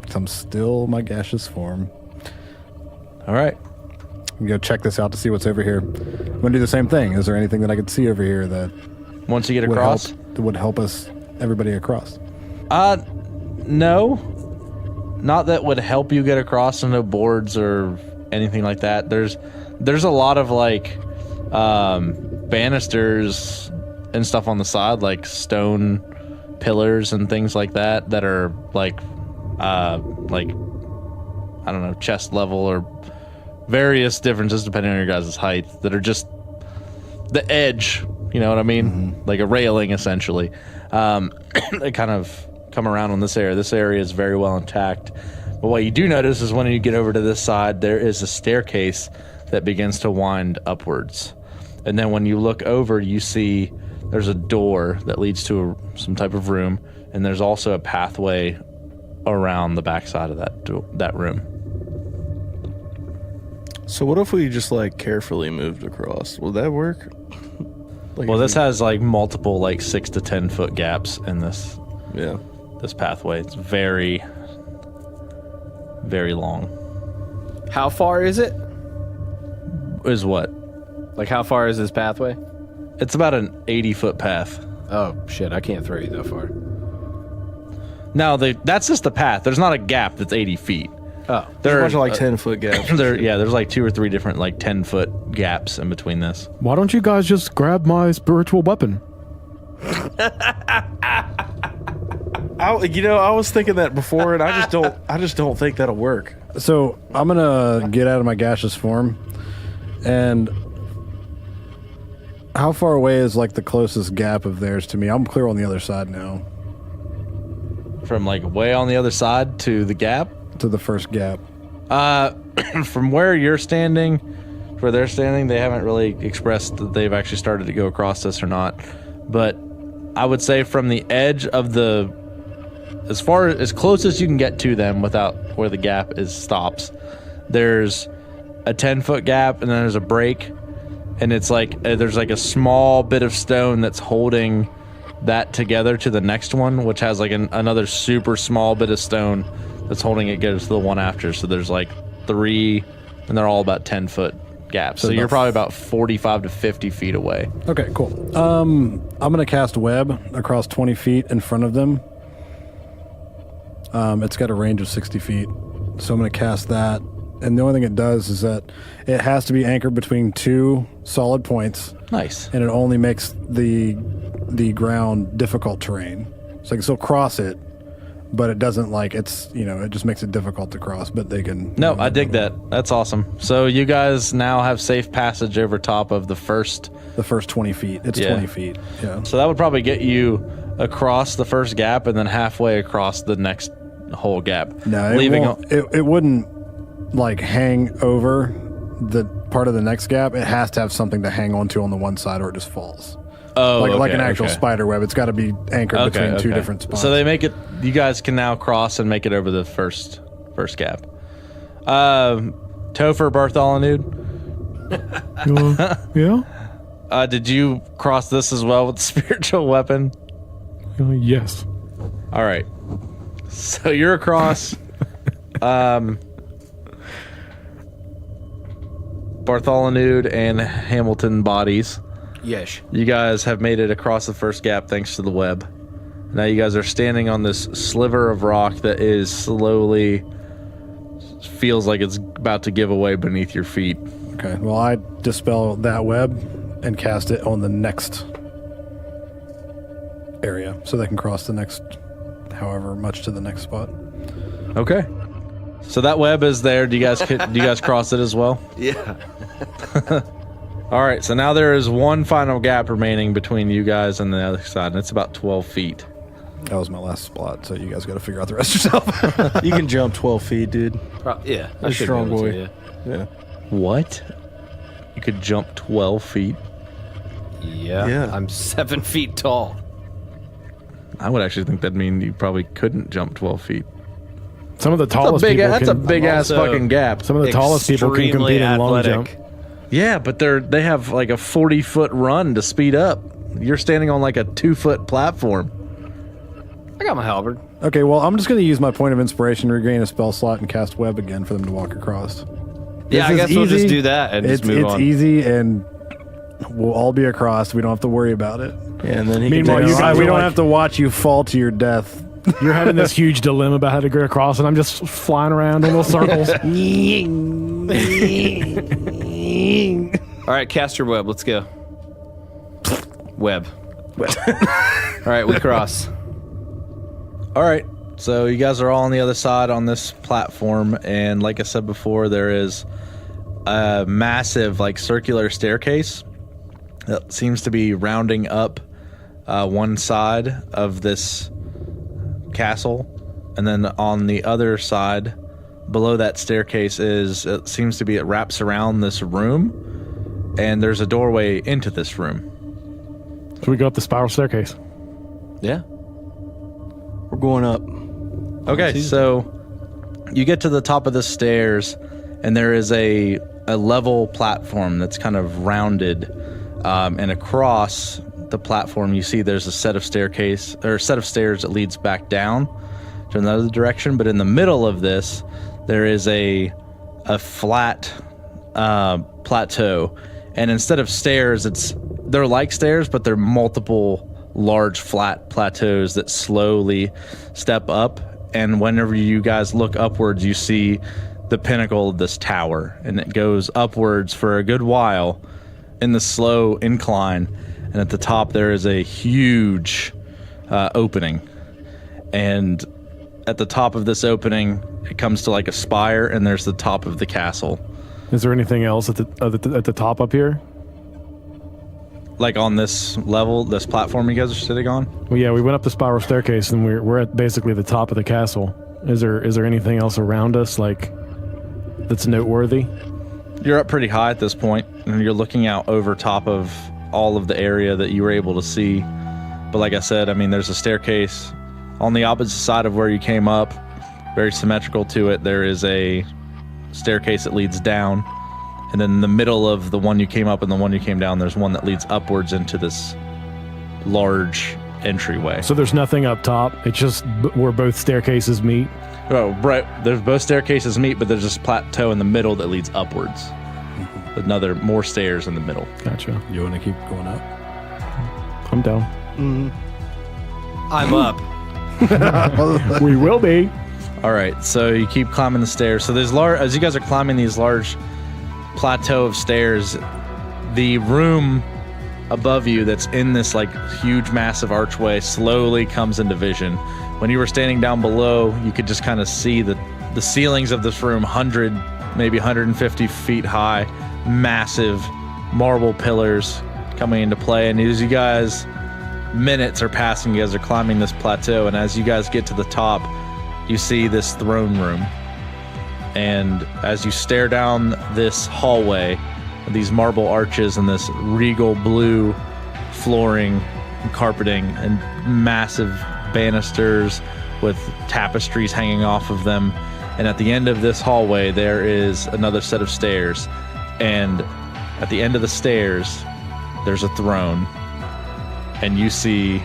Speaker 7: 'Cause I'm still my gaseous form.
Speaker 10: All right.
Speaker 7: I'm gonna go check this out to see what's over here. I'm gonna do the same thing. Is there anything that I could see over here that
Speaker 10: Once you get
Speaker 7: would
Speaker 10: across.
Speaker 7: help us, everybody across?
Speaker 10: No. Not that would help you get across, no boards or anything like that. There's a lot of like banisters and stuff on the side, like stone pillars and things like that are like I don't know, chest level or various differences depending on your guys' height that are just the edge, you know what I mean? Like a railing essentially. They kind of come around on this area. This area is very well intact. But what you do notice is when you get over to this side, there is a staircase that begins to wind upwards. And then when you look over, you see there's a door that leads to some type of room, and there's also a pathway around the backside of that room.
Speaker 9: So what if we just like carefully moved across? Will that work? Like
Speaker 10: Well,
Speaker 9: if
Speaker 10: this has like multiple like 6 to 10 foot gaps in this
Speaker 9: yeah.
Speaker 10: pathway. It's very, very long.
Speaker 6: How far is it?
Speaker 10: Is what?
Speaker 6: Like, how far is this pathway?
Speaker 10: It's about an 80-foot path.
Speaker 6: Oh, shit. I can't throw you that far.
Speaker 10: Now, that's just the path. There's not a gap that's 80 feet.
Speaker 6: Oh.
Speaker 9: There's a bunch of like 10-foot gaps.
Speaker 10: There's like 2 or 3 different like 10-foot gaps in between this.
Speaker 1: Why don't you guys just grab my spiritual weapon?
Speaker 9: I was thinking that before, and I just don't think that'll work.
Speaker 7: So I'm gonna get out of my gaseous form, and how far away is like the closest gap of theirs to me? I'm clear on the other side now,
Speaker 10: From like way on the other side to the gap.
Speaker 7: to the first gap.
Speaker 10: From where you're standing, where they're standing, they haven't really expressed that they've actually started to go across this or not. But I would say from the edge of as close as you can get to them without where the gap stops, there's a 10-foot gap, and then there's a break, and it's like there's like a small bit of stone that's holding that together to the next one, which has like another super small bit of stone that's holding it goes to the one after. So there's like 3, and they're all about 10-foot gaps. So you're probably about 45 to 50 feet away.
Speaker 7: Okay, cool. I'm gonna cast web across 20 feet in front of them. It's got a range of 60 feet, so I'm gonna cast that. And the only thing it does is that it has to be anchored between 2 solid points.
Speaker 10: Nice.
Speaker 7: And it only makes the ground difficult terrain. So I can still cross it, but it doesn't it just makes it difficult to cross, but they can...
Speaker 10: No, I dig that. That's awesome. So you guys now have safe passage over top of the first.
Speaker 7: The first 20 feet. It's 20 feet, yeah.
Speaker 10: So that would probably get you across the first gap and then halfway across the next whole gap.
Speaker 7: No, it wouldn't like hang over the part of the next gap. It has to have something to hang onto on the one side or it just falls.
Speaker 10: Oh,
Speaker 7: like an actual spider web. It's got to be anchored between 2 different spots.
Speaker 10: So they make it. You guys can now cross and make it over the first gap. Topher, Bartholonude.
Speaker 1: Yeah?
Speaker 10: Did you cross this as well with the spiritual weapon?
Speaker 1: Yes.
Speaker 10: All right. So you're across. Bartholonude and Hamilton bodies.
Speaker 6: Yes.
Speaker 10: You guys have made it across the first gap thanks to the web. Now you guys are standing on this sliver of rock that is slowly feels like it's about to give away beneath your feet.
Speaker 7: Okay, well, I dispel that web and cast it on the next area so they can cross the next however much to the next spot.
Speaker 10: Okay. So that web is there. Do you guys cross it as well?
Speaker 6: Yeah.
Speaker 10: All right. So now there is one final gap remaining between you guys and the other side, and it's about 12 feet.
Speaker 7: That was my last spot, so you guys got to figure out the rest yourself.
Speaker 9: You can jump 12 feet, dude.
Speaker 6: Yeah.
Speaker 9: You're a strong boy. Yeah.
Speaker 10: What? You could jump 12 feet?
Speaker 6: Yeah. I'm 7 feet tall.
Speaker 10: I would actually think that'd mean you probably couldn't jump 12 feet.
Speaker 1: Some of the tallest people
Speaker 9: That's a
Speaker 1: can,
Speaker 9: big ass
Speaker 6: also
Speaker 9: fucking gap.
Speaker 1: some of the tallest people can
Speaker 6: Extremely
Speaker 1: compete in long
Speaker 6: athletic.
Speaker 1: jump.
Speaker 10: Yeah, but they have like a 40-foot run to speed up. You're standing on like a 2-foot platform.
Speaker 6: I got my halberd.
Speaker 7: Okay, well, I'm just going to use my point of inspiration, regain a spell slot, and cast web again for them to walk across.
Speaker 6: Yeah, I
Speaker 7: This
Speaker 6: guess
Speaker 7: is
Speaker 6: we'll just
Speaker 7: easy.
Speaker 6: do that and just move
Speaker 7: it's
Speaker 6: on.
Speaker 7: easy, and we'll all be across. We don't have to worry about it.
Speaker 9: Yeah, and then he
Speaker 1: Meanwhile,
Speaker 9: can
Speaker 1: you
Speaker 9: take
Speaker 1: guys
Speaker 7: we
Speaker 1: are
Speaker 7: don't
Speaker 1: like-
Speaker 7: have to watch you fall to your death.
Speaker 1: You're having this huge dilemma about how to get across, and I'm just flying around in little circles.
Speaker 6: All right, cast your web. Let's go. Web. All right, we cross.
Speaker 10: All right. So you guys are all on the other side on this platform, and like I said before, there is a massive, like, circular staircase that seems to be rounding up one side of this castle, and then on the other side, below that staircase, it seems to be it wraps around this room, and there's a doorway into this room.
Speaker 1: So we go up the spiral staircase.
Speaker 6: Yeah.
Speaker 9: We're going up.
Speaker 10: Okay, so you get to the top of the stairs, and there is a level platform that's kind of rounded, and across the platform you see there's a set of stairs that leads back down to another direction. But in the middle of this, there is a flat plateau, and instead of stairs, they're like stairs, but they're multiple large flat plateaus that slowly step up. And whenever you guys look upwards, you see the pinnacle of this tower, and it goes upwards for a good while in the slow incline. And at the top, there is a huge opening. And at the top of this opening, it comes to like a spire, and there's the top of the castle.
Speaker 1: Is there anything else at the top up here?
Speaker 10: Like on this level, this platform you guys are sitting on?
Speaker 1: Well, yeah, we went up the spiral staircase, and we're at basically the top of the castle. Is there anything else around us, like, that's noteworthy?
Speaker 10: You're up pretty high at this point, and you're looking out over top of all of the area that you were able to see. But like I said, I mean, there's a staircase on the opposite side of where you came up, very symmetrical to it. There is a staircase that leads down, and then in the middle of the one you came up and the one you came down, there's one that leads upwards into this large entryway.
Speaker 1: So there's nothing up top. It's just where both staircases meet.
Speaker 10: Oh, right. There's both staircases meet, but there's this plateau in the middle that leads upwards. Another more stairs in the middle.
Speaker 1: Gotcha.
Speaker 7: You want to keep going up?
Speaker 1: I'm down.
Speaker 6: I'm up.
Speaker 1: We will be.
Speaker 10: All right, so you keep climbing the stairs. So there's as you guys are climbing these large plateau of stairs, the room above you that's in this like huge massive archway slowly comes into vision. When you were standing down below, you could just kind of see the ceilings of this room, 100, maybe 150 feet high, massive marble pillars coming into play. And as you guys, minutes are passing, you guys are climbing this plateau, and as you guys get to the top, you see this throne room. And as you stare down this hallway, these marble arches and this regal blue flooring and carpeting and massive banisters with tapestries hanging off of them. And at the end of this hallway, there is another set of stairs. And at the end of the stairs, there's a throne. And you see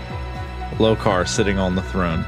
Speaker 10: Lokar sitting on the throne.